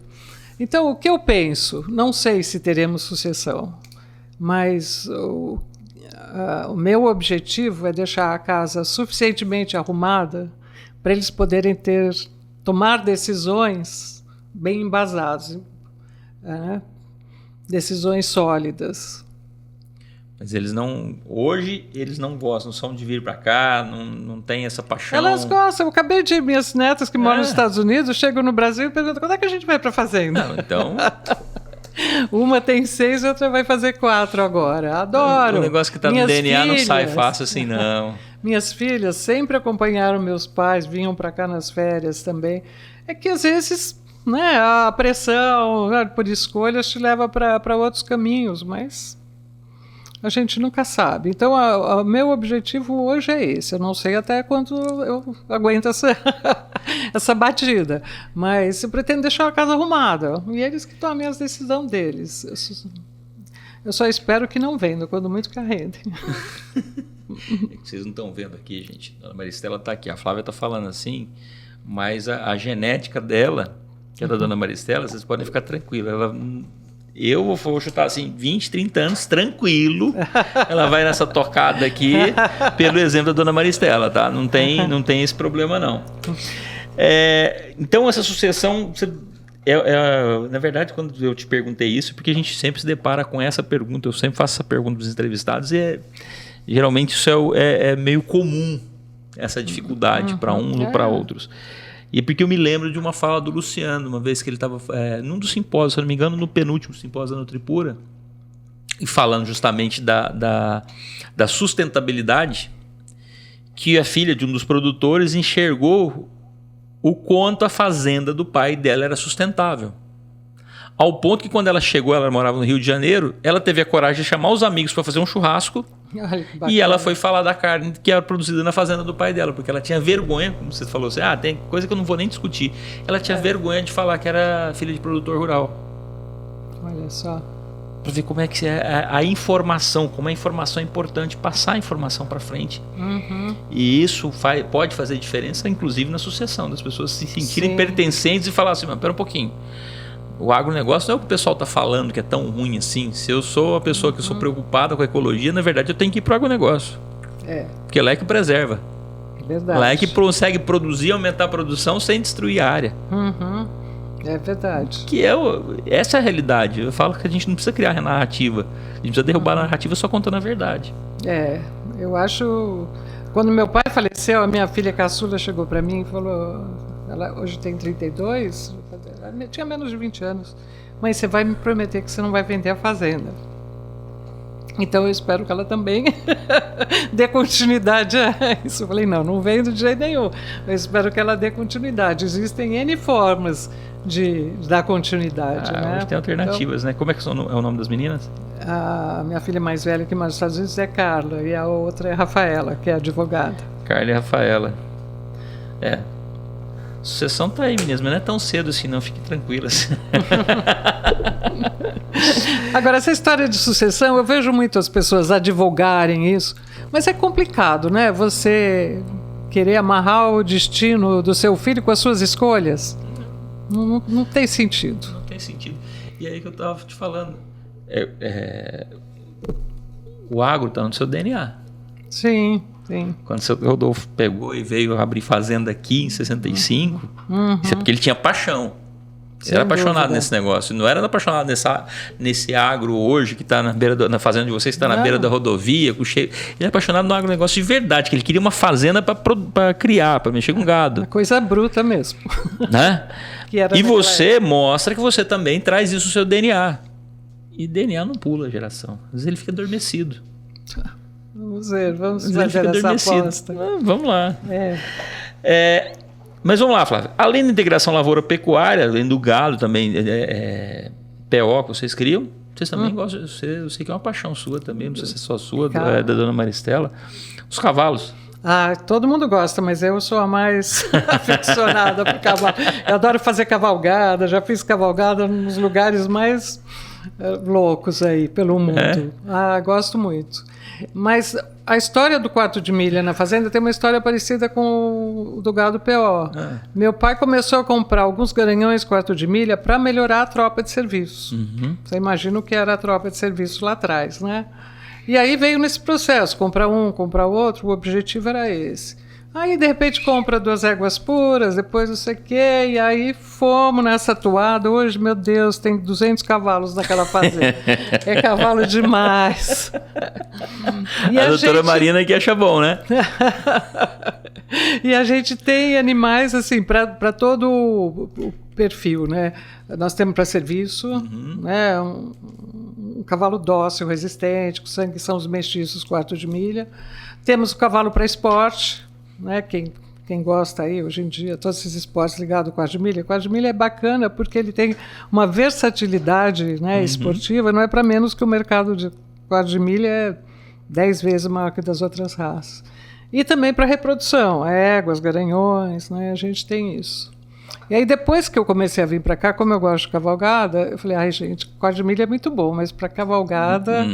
Então, o que eu penso? Não sei se teremos sucessão, mas o meu objetivo é deixar a casa suficientemente arrumada para eles poderem tomar decisões bem embasadas, decisões sólidas. Mas hoje eles não gostam, não são de vir para cá, não tem essa paixão. Elas gostam. Eu acabei de minhas netas que moram nos Estados Unidos, chegam no Brasil e perguntam quando é que a gente vai para a fazenda? Não, então... Uma tem 6 e outra vai fazer 4 agora. Adoro. O negócio que está no DNA não sai fácil assim, não. Minhas filhas sempre acompanharam meus pais, vinham para cá nas férias também. É que às vezes, né, a pressão por escolhas te leva para outros caminhos, mas... a gente nunca sabe. Então, o meu objetivo hoje é esse. Eu não sei até quanto eu aguento essa batida. Mas eu pretendo deixar a casa arrumada. E eles que tomem as decisões deles. Eu só espero que não vendam, quando muito que arrendem. Vocês não estão vendo aqui, gente. A Dona Maristela está aqui. A Flávia está falando assim, mas a genética dela, que é da Dona Maristela, vocês podem ficar tranquilos. Eu vou chutar assim, 20, 30 anos, tranquilo. Ela vai nessa tocada aqui, pelo exemplo da Dona Maristela, tá? Não tem esse problema, não. Então, essa sucessão... na verdade, quando eu te perguntei isso, porque a gente sempre se depara com essa pergunta, eu sempre faço essa pergunta dos entrevistados, e geralmente isso é meio comum, essa dificuldade para uns ou para outros. E porque eu me lembro de uma fala do Luciano, uma vez que ele estava num dos simpósios, se não me engano, no penúltimo simpósio da Nutripura, e falando justamente da sustentabilidade, que a filha de um dos produtores enxergou o quanto a fazenda do pai dela era sustentável. Ao ponto que quando ela chegou, ela morava no Rio de Janeiro, ela teve a coragem de chamar os amigos para fazer um churrasco. E ela foi falar da carne que era produzida na fazenda do pai dela, porque ela tinha vergonha, como você falou assim, tem coisa que eu não vou nem discutir. Ela tinha vergonha de falar que era filha de produtor rural. Olha só. Para ver como é que é a informação, como a informação é importante, passar a informação para frente. E isso pode fazer diferença, inclusive na sucessão, das pessoas se sentirem pertencentes e falar assim, mas pera um pouquinho. O agronegócio não é o que o pessoal está falando que é tão ruim assim. Se eu sou a pessoa que sou preocupada com a ecologia, na verdade eu tenho que ir para o agronegócio. Porque lá é que preserva. Verdade. Lá é que consegue produzir, aumentar a produção sem destruir a área. É verdade. Essa é a realidade. Eu falo que a gente não precisa criar narrativa. A gente precisa derrubar a narrativa só contando a verdade. Eu acho... Quando meu pai faleceu, a minha filha caçula chegou para mim e falou... Ela hoje tem 32, ela tinha menos de 20 anos. Mãe, você vai me prometer que você não vai vender a fazenda. Então eu espero que ela também dê continuidade a isso. Eu falei, não vendo de jeito nenhum. Eu espero que ela dê continuidade. Existem N formas de dar continuidade. Né? Hoje tem alternativas, né? Como é que é o nome das meninas? A minha filha mais velha que mora nos Estados Unidos é Carla, e a outra é Rafaela, que é advogada. Carla e Rafaela. Sucessão tá aí, meninas, mas não é tão cedo assim, não. Fiquem tranquilas. Agora, essa história de sucessão, eu vejo muitas pessoas advogarem isso, mas é complicado, né? Você querer amarrar o destino do seu filho com as suas escolhas. Não tem sentido. Não tem sentido. E aí que eu estava te falando. O agro está no seu DNA. Sim. Quando o seu Rodolfo pegou e veio abrir fazenda aqui em 65, isso é porque ele tinha paixão. Ele era apaixonado nesse negócio. Não era apaixonado nesse agro hoje que está na beira na fazenda de vocês, que está na beira da rodovia. Ele é apaixonado no agronegócio de verdade, que ele queria uma fazenda para criar, para mexer com gado. Uma coisa bruta mesmo. Né? E você mostra que você também traz isso no seu DNA. E DNA não pula a geração. Às vezes ele fica adormecido. Vamos ver, vamos Às vezes ele fazer fica essa adormecido. aposta. Vamos lá. É. Mas vamos lá, Flávio. Além da integração lavoura-pecuária, além do gado também, PO que vocês criam, vocês também gostam, eu sei que é uma paixão sua também, não sei se é só sua, da dona Maristela. Os cavalos. Ah, todo mundo gosta, mas eu sou a mais aficionada por cavalo. Eu adoro fazer cavalgada, já fiz cavalgada nos lugares mais loucos aí pelo mundo. Ah, gosto muito. Mas a história do quarto de milha na fazenda tem uma história parecida com o do gado PO. Meu pai começou a comprar alguns garanhões quarto de milha para melhorar a tropa de serviço. Você imagina o que era a tropa de serviço lá atrás, né? E aí veio nesse processo, comprar um, comprar outro, o objetivo era esse. Aí, de repente, compra 2 éguas puras, depois não sei o quê, e aí fomos nessa toada. Hoje, meu Deus, tem 200 cavalos naquela fazenda. É cavalo demais. E a doutora Marina que acha bom, né? E a gente tem animais, assim, para todo o perfil, né? Nós temos para serviço, né? Um cavalo dócil, resistente, com sangue, são os mestiços quarto de milha. Temos o cavalo para esporte, né? Quem gosta aí, hoje em dia, todos esses esportes ligados ao quarto de milha. O quarto de milha é bacana porque ele tem uma versatilidade, né, esportiva, não é para menos que o mercado de quarto de milha é 10 vezes maior que das outras raças. E também para reprodução, éguas, garanhões, né, a gente tem isso. E aí depois que eu comecei a vir para cá, como eu gosto de cavalgada, eu falei, ai gente, quarto de milha é muito bom, mas para cavalgada...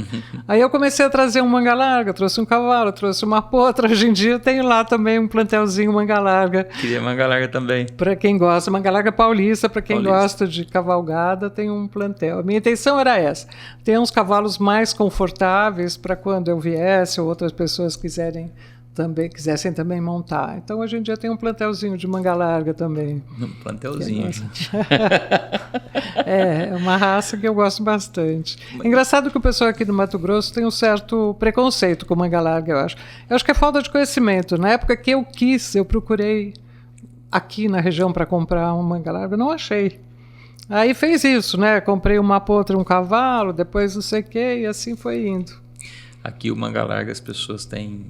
Aí eu comecei a trazer um manga larga, trouxe um cavalo, trouxe uma potra. Hoje em dia eu tenho lá também um plantelzinho manga larga. Queria manga larga também. Para quem gosta, manga larga paulista, para quem gosta de cavalgada, tem um plantel. A minha intenção era essa, ter uns cavalos mais confortáveis para quando eu viesse ou outras pessoas quisessem também montar. Então, hoje em dia tem um plantelzinho de manga larga também. Um plantelzinho, gente. É uma raça que eu gosto bastante. Engraçado que o pessoal aqui do Mato Grosso tem um certo preconceito com manga larga, eu acho. Eu acho que é falta de conhecimento. Na época que eu procurei aqui na região para comprar uma manga larga, não achei. Aí fez isso, né? Comprei uma potra, um cavalo, depois não sei o quê, e assim foi indo. Aqui o manga larga as pessoas têm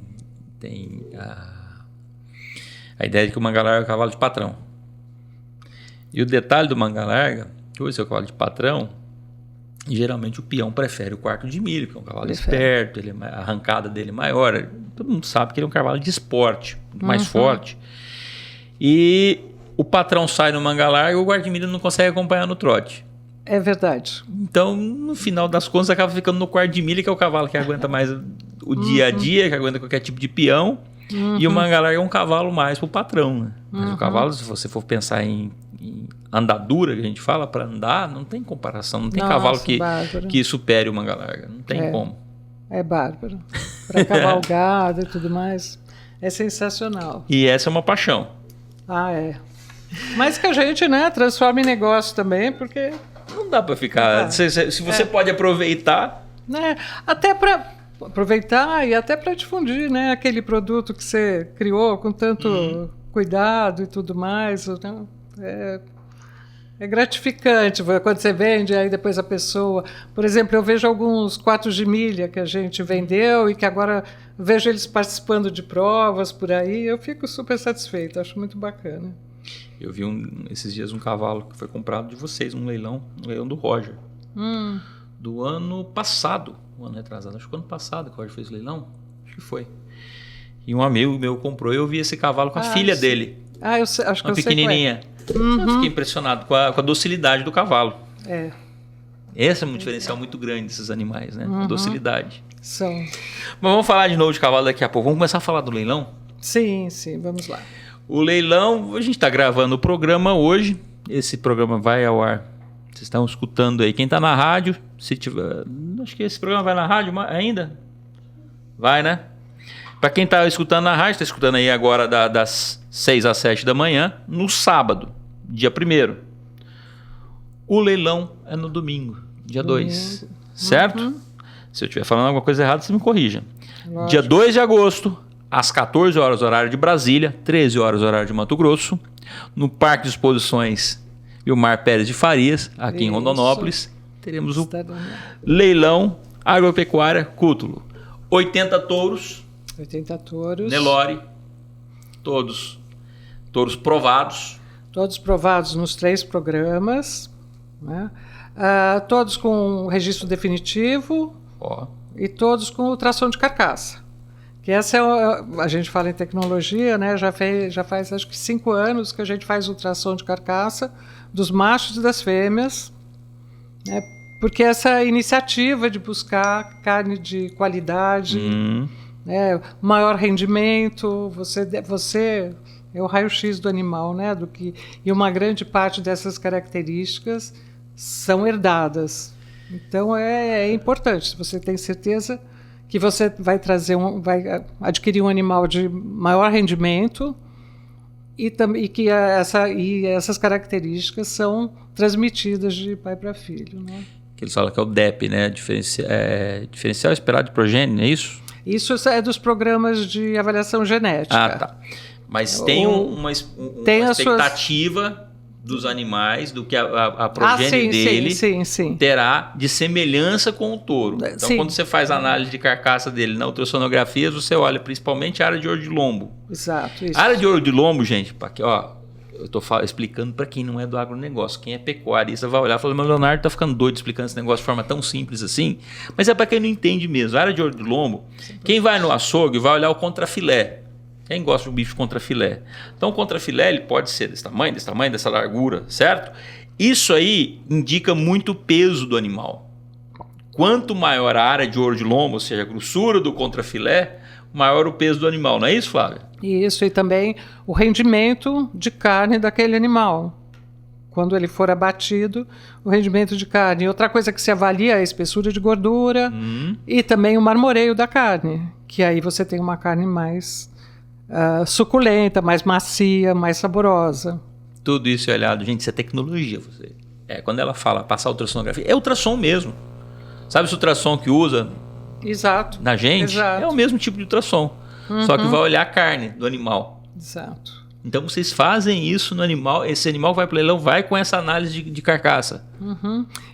a ideia de que o manga larga é o cavalo de patrão. E o detalhe do manga larga, que hoje é o cavalo de patrão, geralmente o peão prefere o quarto de milha, que é um cavalo esperto, a arrancada dele é maior. Todo mundo sabe que ele é um cavalo de esporte, mais forte. E o patrão sai no manga larga e o quarto de milha não consegue acompanhar no trote. É verdade. Então, no final das contas, acaba ficando no quarto de milha, que é o cavalo que aguenta mais o dia a dia, que aguenta qualquer tipo de peão. E o manga larga é um cavalo mais pro patrão, né? Mas o cavalo, se você for pensar em andadura, que a gente fala, para andar, não tem comparação. Não tem cavalo que supere o manga larga. Não tem como. É bárbaro. Para cavalgada e tudo mais, é sensacional. E essa é uma paixão. Ah, é. Mas que a gente, né, transforma em negócio também, porque... Não dá para ficar... Se você pode aproveitar... Né? Até para aproveitar e até para difundir, né, aquele produto que você criou com tanto cuidado e tudo mais. Né? É gratificante quando você vende, aí depois a pessoa... Por exemplo, eu vejo alguns quartos de milha que a gente vendeu e que agora vejo eles participando de provas por aí. Eu fico super satisfeito, acho muito bacana. Eu vi esses dias um cavalo que foi comprado de vocês, um leilão do Roger. Do ano passado, um ano retrasado. Acho que ano passado que o Roger fez o leilão. Acho que foi. E um amigo meu comprou e eu vi esse cavalo com a filha dele. Eu sei, acho que uma pequenininha. Eu fiquei impressionado com a docilidade do cavalo. Esse é um diferencial muito grande desses animais, né? A docilidade. São. Mas vamos falar de novo de cavalo daqui a pouco. Vamos começar a falar do leilão? Sim, vamos lá. O leilão, a gente está gravando o programa hoje. Esse programa vai ao ar. Vocês estão escutando aí. Quem está na rádio, se tiver. Acho que esse programa vai na rádio ainda? Vai, né? Para quem está escutando na rádio, está escutando aí agora das 6 às 7 da manhã, no sábado, dia 1º. O leilão é no domingo, dia 2. Certo? Se eu estiver falando alguma coisa errada, você me corrija. Lógico. Dia 2 de agosto. Às 14 horas, horário de Brasília, 13 horas, horário de Mato Grosso, no Parque de Exposições Vilmar Pérez de Farias, aqui em Rondonópolis. teremos o Cidadania. leilão agropecuária Cútulo. 80 touros, 80 touros. Nelore, todos touros provados. Todos provados nos 3 programas, né? Todos com registro definitivo Ó, e todos com ultrassom de carcaça. Que essa a gente fala em tecnologia, né? Já faz acho que 5 anos que a gente faz ultrassom de carcaça dos machos e das fêmeas, né? Porque essa iniciativa de buscar carne de qualidade, né? Maior rendimento, você é o raio-x do animal, né? E uma grande parte dessas características são herdadas. Então é importante, se você tem certeza que você vai vai adquirir um animal de maior rendimento e que essas características são transmitidas de pai para filho, né? que eles falam que é o DEP, né? Diferencial esperado de progênie, é isso? Isso é dos programas de avaliação genética. Ah, tá. Mas tem uma expectativa dos animais, do que a progênie dele sim. terá de semelhança com o touro. Então, quando você faz a análise de carcaça dele na ultrassonografia, você olha principalmente a área de ouro de lombo. Exato. Isso. A área de ouro de lombo, gente, ó, eu estou explicando para quem não é do agronegócio. Quem é pecuarista vai olhar e falar, mas o Leonardo está ficando doido explicando esse negócio de forma tão simples assim. Mas é para quem não entende mesmo. A área de ouro de lombo, quem vai no açougue vai olhar o contrafilé. Quem gosta de um bife contrafilé? Então, o contrafilé ele pode ser desse tamanho, dessa largura, certo? Isso aí indica muito o peso do animal. Quanto maior a área de ouro de lombo, ou seja, a grossura do contrafilé, maior o peso do animal. Não é isso, Flávia? Isso, e também o rendimento de carne daquele animal. Quando ele for abatido, o rendimento de carne. E outra coisa que se avalia é a espessura de gordura e também o marmoreio da carne, que aí você tem uma carne mais suculenta, mais macia, mais saborosa. Tudo isso é olhado. Gente, isso é tecnologia. Quando ela fala passar ultrassonografia, é ultrassom mesmo. Sabe esse ultrassom que usa Exato. na gente? Exato. É o mesmo tipo de ultrassom. Só que vai olhar a carne do animal. Exato. Então vocês fazem isso no animal, esse animal vai para o leilão, vai com essa análise de carcaça.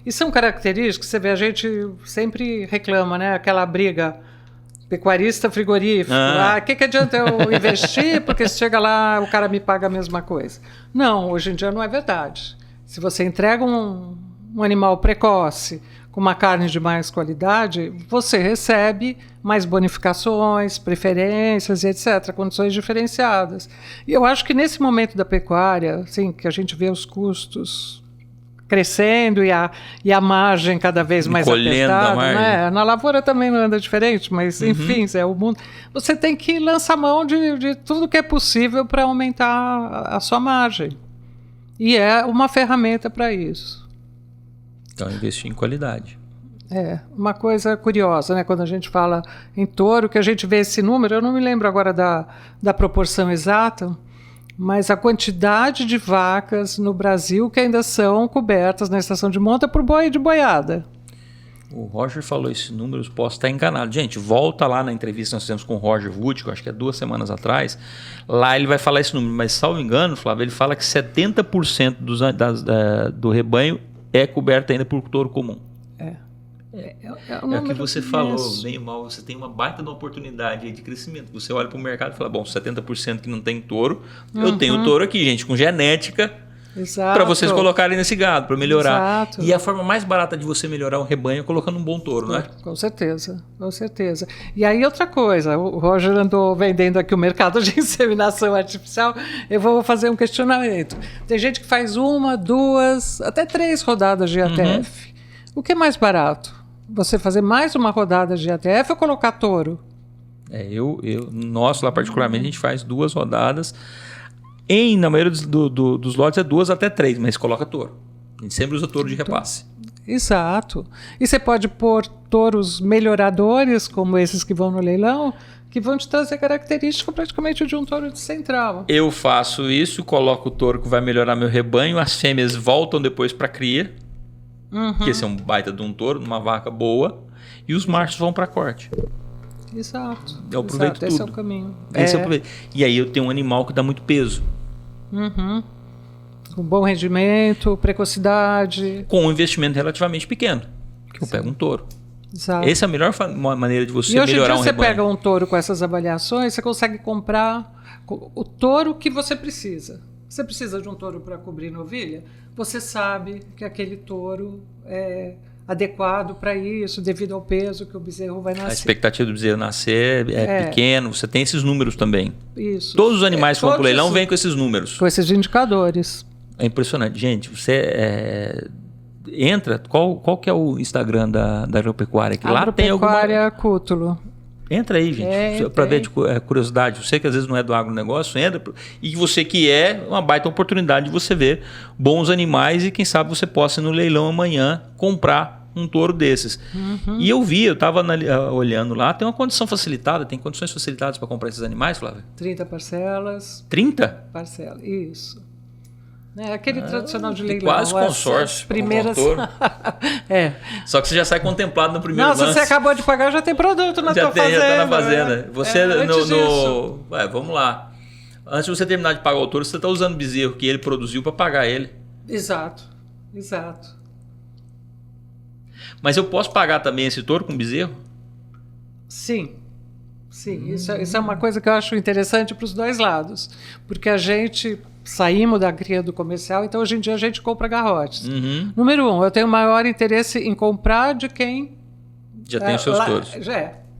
E são características, você vê, a gente sempre reclama, né? Aquela briga pecuarista frigorífico. Que adianta eu investir, porque se chega lá o cara me paga a mesma coisa. Não, hoje em dia não é verdade. Se você entrega um animal precoce, com uma carne de mais qualidade, você recebe mais bonificações, preferências e etc., condições diferenciadas. E eu acho que nesse momento da pecuária, assim, que a gente vê os custos crescendo e a margem cada vez mais apertada, né? Na lavoura também não anda diferente, mas enfim, o mundo. Você tem que lançar mão de tudo que é possível para aumentar a sua margem. E é uma ferramenta para isso. Então, investir em qualidade. Uma coisa curiosa, né? Quando a gente fala em touro, que a gente vê esse número, eu não me lembro agora da proporção exata, mas a quantidade de vacas no Brasil que ainda são cobertas na estação de monta por boi de boiada. O Roger falou esse número, eu posso estar enganado. Gente, volta lá na entrevista que nós fizemos com o Roger Wood, que eu acho que é 2 semanas atrás. Lá ele vai falar esse número, mas salvo engano, Flávio, ele fala que 70% do rebanho é coberto ainda por touro comum. É o que você falou, bem ou mal, você tem uma baita de oportunidade de crescimento. Você olha para o mercado e fala, bom, 70% que não tem touro, eu tenho touro aqui, gente, com genética, para vocês colocarem nesse gado, para melhorar. Exato. E a forma mais barata de você melhorar o rebanho é colocando um bom touro, não é? Com certeza, com certeza. E aí outra coisa, o Roger andou vendendo aqui o mercado de inseminação artificial, eu vou fazer um questionamento. Tem gente que faz 1, 2, até 3 rodadas de ATF. O que é mais barato? Você fazer mais uma rodada de ATF ou colocar touro? Nós lá particularmente, a gente faz 2 rodadas. Na maioria dos lotes é 2 até 3, mas coloca touro. A gente sempre usa touro de repasse. Exato. E você pode pôr touros melhoradores, como esses que vão no leilão, que vão te trazer característica praticamente de um touro de central. Eu faço isso, coloco o touro que vai melhorar meu rebanho, as fêmeas voltam depois para cria, que esse é um baita de um touro, uma vaca boa, e os machos vão para corte. Exato. Eu aproveito tudo. Esse é o caminho. E aí eu tenho um animal que dá muito peso. com bom rendimento, precocidade. Com um investimento relativamente pequeno. Que eu pego um touro. Exato. Essa é a melhor maneira de você E hoje em melhorar dia um você rebanho. pega um touro com essas avaliações, você consegue comprar o touro que você precisa. Você precisa de um touro para cobrir novilha? Você sabe que aquele touro é adequado para isso, devido ao peso que o bezerro vai A nascer. expectativa do bezerro nascer é pequeno, você tem esses números também. Isso. Todos os animais que vão para o todos leilão esses- vêm com esses números. Com esses indicadores. É impressionante. Gente, você entra, qual que é o Instagram da Agropecuária? Que lá tem alguma... Agropecuária Cútulo. Entra aí, gente, para ver de curiosidade. Você que às vezes não é do agronegócio, entra. E você que é, uma baita oportunidade de você ver bons animais e quem sabe você possa no leilão amanhã comprar um touro desses. E eu estava olhando lá, tem uma condição facilitada, tem condições facilitadas para comprar esses animais, Flávia? 30 parcelas. 30? Parcela, isso. É aquele tradicional de leilão. Quase consórcio. As primeiras. É. Só que você já sai contemplado no primeiro lance. Não, se você acabou de pagar, já tem produto na tua fazenda. Já tá na fazenda. Você antes disso. Vamos lá. Antes de você terminar de pagar o touro, você está usando o bezerro que ele produziu para pagar ele. Exato. Exato. Mas eu posso pagar também esse touro com bezerro? Sim. Sim. Isso é uma coisa que eu acho interessante para os dois lados. Porque a gente saímos da cria do comercial, então hoje em dia a gente compra garrotes. Número 1, eu tenho maior interesse em comprar de quem já tem os seus touros.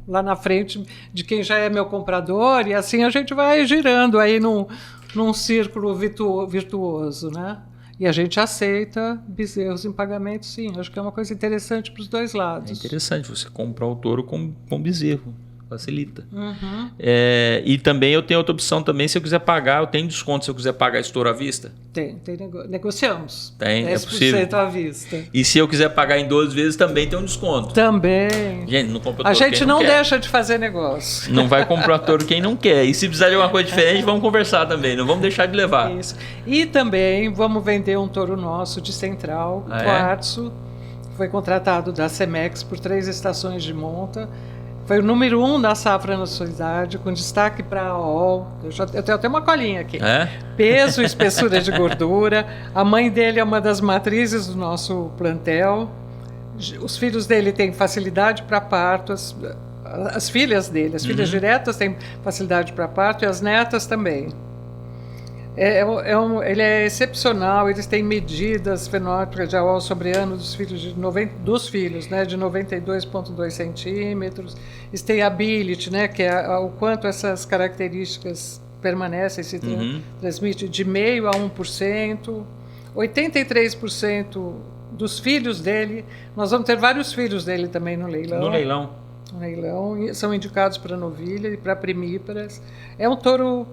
Lá na frente de quem já é meu comprador, e assim a gente vai girando aí num círculo virtuoso, né? E a gente aceita bezerros em pagamento, sim. Acho que é uma coisa interessante para os dois lados. É interessante você comprar o touro com bezerro. Facilita. E também eu tenho outra opção também, se eu quiser pagar, eu tenho desconto se eu quiser pagar esse touro à vista? Negociamos. Tem, 10% é possível. à vista. E se eu quiser pagar em 12 vezes, também tem um desconto. Também. Gente, não compra A touro gente quem não quer. deixa de fazer negócio. Não vai comprar touro quem não quer. E se precisar de alguma coisa diferente, vamos conversar também. Não vamos deixar de levar. Isso. E também vamos vender um touro nosso de Central, quartzo. Foi contratado da Cemex por 3 estações de monta. Foi o número 1 da safra na sua idade, com destaque para a AOL. Eu tenho até uma colinha aqui. Peso e espessura de gordura. A mãe dele é uma das matrizes do nosso plantel. Os filhos dele têm facilidade para parto. As filhas dele, as filhas diretas têm facilidade para parto e as netas também. Ele é excepcional, eles têm medidas fenótipicas de AOL sobre ano dos filhos, de 92,2 centímetros. Stayability, né, que é o quanto essas características permanecem, se transmite de 0,5% a 1%. 83% dos filhos dele, nós vamos ter vários filhos dele também no leilão. No leilão. São indicados para novilha e para primíparas. É um touro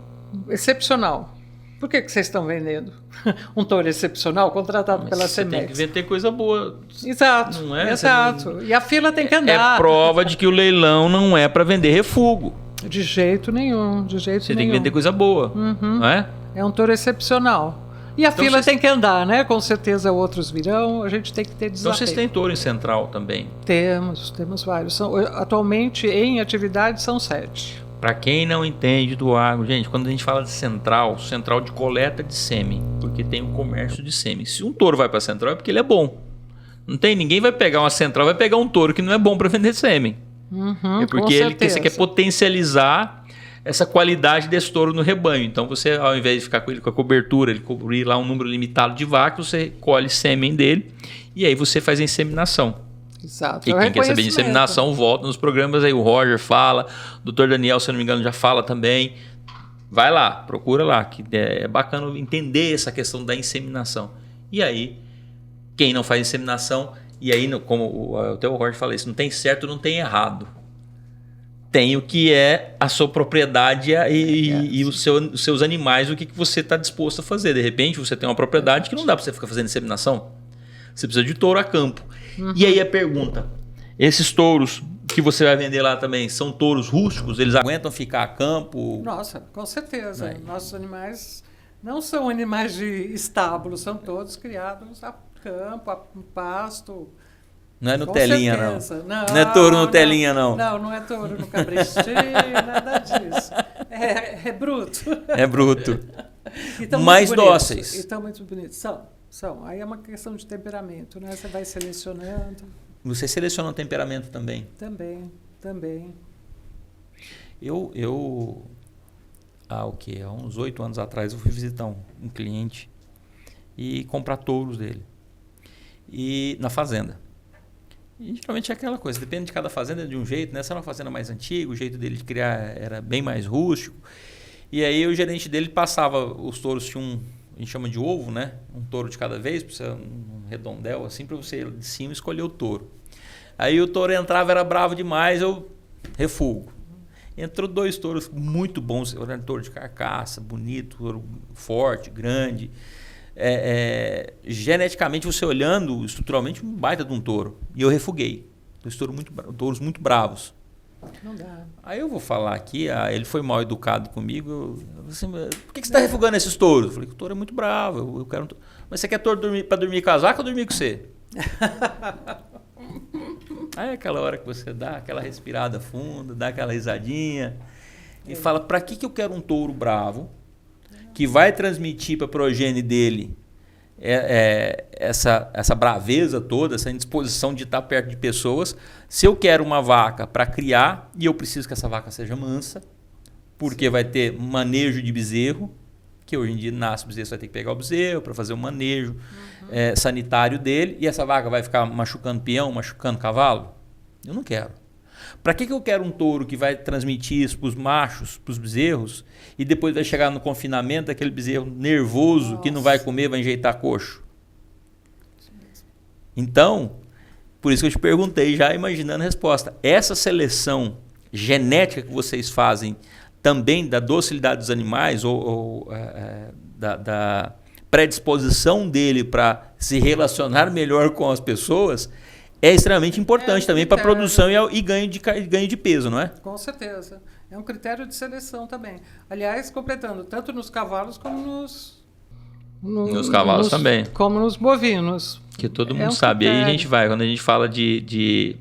excepcional. Por que vocês estão vendendo um touro excepcional contratado pela Cemex? Tem que vender coisa boa. Exato, não é? exato. E a fila tem que andar. É prova de que o leilão não é para vender refugo. De jeito nenhum, de jeito Você nenhum. tem que vender coisa boa, não é? É um touro excepcional. E a fila tem que andar, né? Com certeza outros virão, a gente tem que ter desafio. Então vocês têm touro em Central também? Temos vários. Atualmente em atividade são 7. Para quem não entende do agro, gente, quando a gente fala de central de coleta de sêmen, porque tem o comércio de sêmen. Se um touro vai para central é porque ele é bom. Não tem ninguém vai pegar uma central, vai pegar um touro que não é bom para vender sêmen. É porque você quer potencializar essa qualidade desse touro no rebanho. Então você, ao invés de ficar com ele com a cobertura, ele cobrir lá um número limitado de vacas, você colhe sêmen dele e aí você faz a inseminação. Exato. E quem quer saber de inseminação, volta nos programas aí. O Roger fala, o Dr. Daniel, se eu não me engano, já fala também. Vai lá, procura lá, que é bacana entender essa questão da inseminação. E aí, quem não faz inseminação, e aí, como até o Roger fala isso, não tem certo, não tem errado. Tem o que é a sua propriedade e os seus animais, o que você está disposto a fazer. De repente, você tem uma propriedade que não dá para você ficar fazendo inseminação. Você precisa de touro a campo. E aí a pergunta, esses touros que você vai vender lá também, são touros rústicos? Eles aguentam ficar a campo? Nossa, com certeza. Nossos animais não são animais de estábulo, são todos criados a campo, a pasto. Não é Nutelinha, não. Não é touro Nutelinha, não. Não é touro no cabrestinho, nada disso. É bruto. É bruto. E tão mais muito bonitos, dóceis. E estão muito bonitos. São. Aí é uma questão de temperamento, né? Você vai selecionando. Você seleciona o temperamento também? Também. Há uns 8 anos atrás eu fui visitar um cliente e comprar touros dele. E na fazenda. E geralmente é aquela coisa, depende de cada fazenda de um jeito, né? Essa era uma fazenda mais antiga, o jeito dele de criar era bem mais rústico. E aí o gerente dele passava, os touros tinham a gente chama de ovo, né? Um touro de cada vez, precisa um redondel assim, para você ir de cima escolher o touro. Aí o touro entrava, era bravo demais, eu refugo. Entrou 2 touros muito bons, era um touro de carcaça, bonito, touro forte, grande. Geneticamente, você olhando estruturalmente, um baita de um touro. E eu refuguei. 2 touros muito bravos. Não dá. Aí eu vou falar aqui, ele foi mal educado comigo. Assim, por que você está refugando esses touros? Eu falei que o touro é muito bravo. Eu quero Mas você quer touro para dormir casaco ou dormir com você? Aí é aquela hora que você dá aquela respirada funda, dá aquela risadinha e fala, para que eu quero um touro bravo que vai transmitir para a progênie dele essa braveza toda, essa indisposição de estar perto de pessoas, se eu quero uma vaca para criar e eu preciso que essa vaca seja mansa, porque vai ter manejo de bezerro, que hoje em dia nasce o bezerro, você vai ter que pegar o bezerro para fazer o manejo sanitário dele, e essa vaca vai ficar machucando peão, machucando cavalo? Eu não quero. Para que eu quero um touro que vai transmitir isso para os machos, para os bezerros, e depois vai chegar no confinamento aquele bezerro nervoso, que não vai comer, vai enjeitar coxo? Então, por isso que eu te perguntei, já imaginando a resposta. Essa seleção genética que vocês fazem também da docilidade dos animais ou da predisposição dele para se relacionar melhor com as pessoas é extremamente importante também para a produção e ganho de peso, não é? Com certeza. É um critério de seleção também. Aliás, completando, tanto nos cavalos como nos cavalos também. Como nos bovinos. Que todo mundo sabe. Aí a gente vai, quando a gente fala de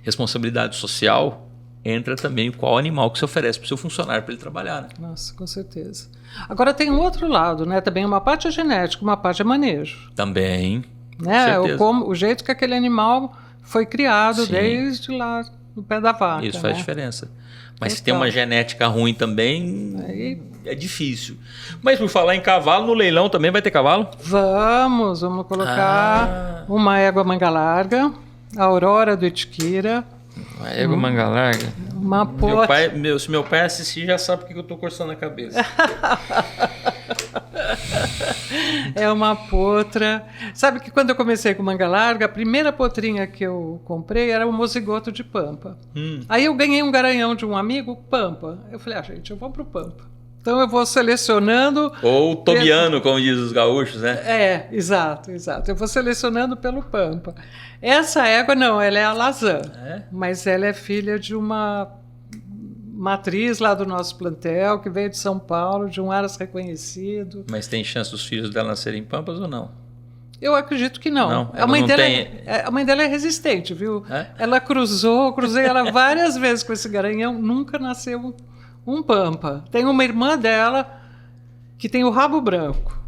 responsabilidade social, entra também qual animal que se oferece para o seu funcionário para ele trabalhar. Né? Nossa, com certeza. Agora tem um outro lado, né? Também uma parte é genética, uma parte é manejo. Também. Né? O jeito que aquele animal foi criado desde lá no pé da vaca. Isso faz diferença. Mas se tem uma genética ruim também, é difícil. Mas por falar em cavalo, no leilão também vai ter cavalo? Vamos colocar uma égua manga larga, a Aurora do Itiquira. Uma égua manga larga? Uma potra. Se meu pai assistir, já sabe porque eu estou coçando a cabeça. É uma potra. Sabe que quando eu comecei com manga larga, a primeira potrinha que eu comprei era um mozigoto de pampa. Aí eu ganhei um garanhão de um amigo, pampa. Eu falei, gente, eu vou pro pampa. Então eu vou selecionando... Ou tobiano, como diz os gaúchos, né? Exato. Eu vou selecionando pelo pampa. Essa égua não, ela é alazã. Mas ela é filha de uma matriz lá do nosso plantel, que veio de São Paulo, de um aras reconhecido. Mas tem chance dos filhos dela nascerem pampas ou não? Eu acredito que não. A mãe dela é resistente, viu? Ela cruzei ela várias vezes com esse garanhão, nunca nasceu um pampa. Tem uma irmã dela que tem o rabo branco.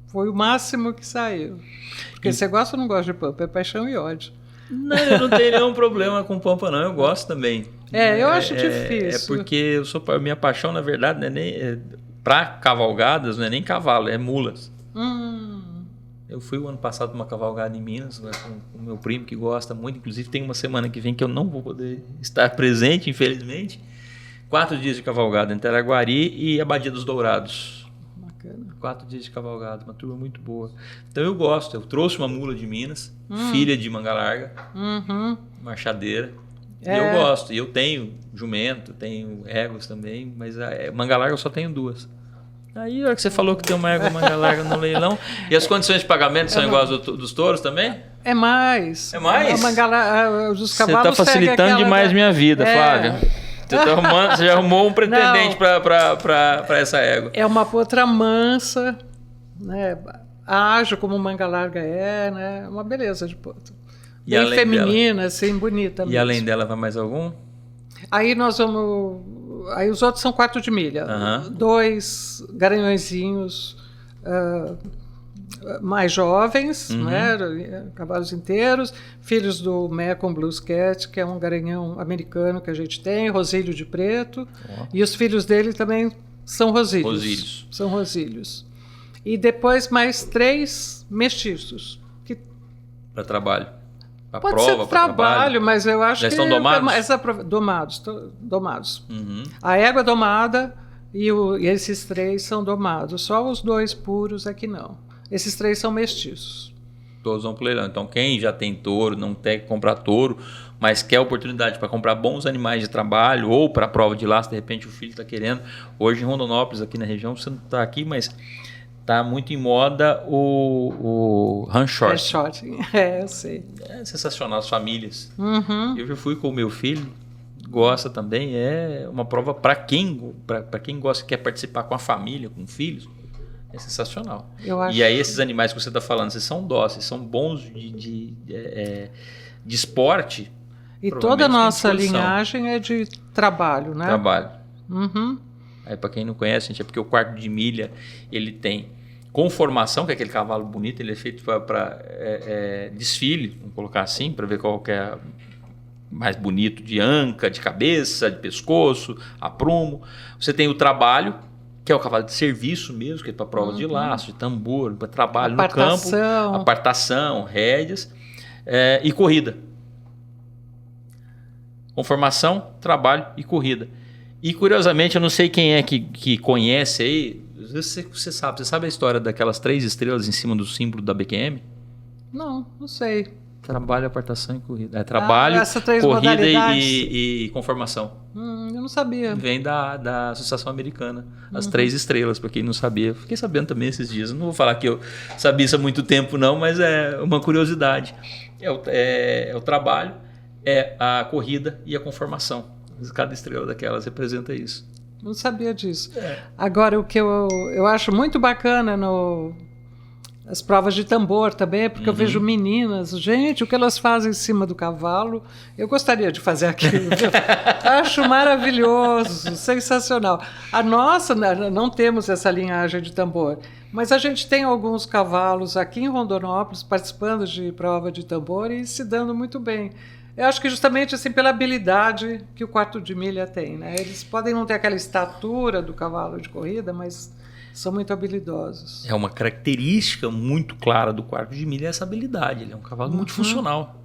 Foi o máximo que saiu. Porque você gosta ou não gosta de pampa? É paixão e ódio. Não, eu não tenho nenhum problema com pampa, não. Eu gosto também. Eu acho difícil. É porque minha paixão, na verdade, não é nem para cavalgadas, não é nem cavalo, é mulas. Eu fui o ano passado para uma cavalgada em Minas com o meu primo, que gosta muito. Inclusive, tem uma semana que vem que eu não vou poder estar presente, infelizmente. 4 dias de cavalgada entre Araguari e Abadia dos Dourados. Bacana. 4 dias de cavalgada, uma turma muito boa. Então eu gosto. Eu trouxe uma mula de Minas, filha de manga larga, marchadeira. E eu gosto. E eu tenho jumento, tenho éguas também, mas manga larga eu só tenho 2. Aí, a hora que você falou que tem uma égua manga larga no leilão, e as condições de pagamento são iguais dos touros também? É mais. É mais? Os cavalos você está facilitando demais minha vida, Flávia. Você já arrumou um pretendente para essa égua. É uma potra mansa, né? Ágil como manga larga né? Uma beleza de potra. Bem feminina, assim, bonita mesmo. E além dela vai mais algum? Aí nós vamos Aí os outros são quarto de milha. Aham. 2 garanhõezinhos mais jovens, né? Cavalos inteiros, filhos do Mecum Blues Cat, que é um garanhão americano que a gente tem, Rosilho de Preto, e os filhos dele também são rosilhos. São rosilhos. E depois mais 3 mestiços. Para trabalho. Pra Pode prova, ser pra trabalho, mas eu acho Já que... estão domados? Domados. Uhum. A égua é domada e esses 3 são domados. Só os 2 puros é que não. Esses 3 são mestiços. Todos vão pro leilão. Então, quem já tem touro, não tem que comprar touro, mas quer oportunidade para comprar bons animais de trabalho ou para prova de laço, de repente o filho está querendo. Hoje em Rondonópolis, aqui na região, você não está aqui, mas está muito em moda o Ranchort. Ranchort, eu sei. É sensacional, as famílias. Uhum. Eu já fui com o meu filho, gosta também. É uma prova para quem gosta, quer participar com a família, com filhos. É sensacional. Eu acho... E aí esses animais que você está falando, vocês são dóceis, são bons de esporte. E toda a nossa linhagem é de trabalho, né? Trabalho. Uhum. Aí para quem não conhece, gente, é porque o quarto de milha, ele tem conformação, que é aquele cavalo bonito, ele é feito para desfile, vamos colocar assim, para ver qual que é mais bonito de anca, de cabeça, de pescoço, aprumo. Você tem o trabalho, que é o cavalo de serviço mesmo, que é para prova de laço, de tambor, para trabalho no campo, apartação, rédeas, e corrida. Conformação, trabalho e corrida. E curiosamente, eu não sei quem é que conhece aí, você sabe a história daquelas 3 estrelas em cima do símbolo da BQM? Não sei. Trabalho, apartação e corrida. Trabalho, corrida e conformação. Eu não sabia. Vem da Associação Americana. As 3 estrelas, para quem não sabia. Fiquei sabendo também esses dias. Eu não vou falar que eu sabia isso há muito tempo, não, mas é uma curiosidade. É o trabalho, é a corrida e a conformação. Cada estrela daquelas representa isso. Não sabia disso. Agora, o que eu acho muito bacana as provas de tambor também, porque eu vejo meninas, gente, o que elas fazem em cima do cavalo, eu gostaria de fazer aquilo. Acho maravilhoso, sensacional. A nossa, não temos essa linhagem de tambor, mas a gente tem alguns cavalos aqui em Rondonópolis participando de prova de tambor e se dando muito bem. Eu acho que justamente assim, pela habilidade que o quarto de milha tem, né? Eles podem não ter aquela estatura do cavalo de corrida, mas são muito habilidosos. É uma característica muito clara do quarto de milha, essa habilidade. Ele é um cavalo multifuncional.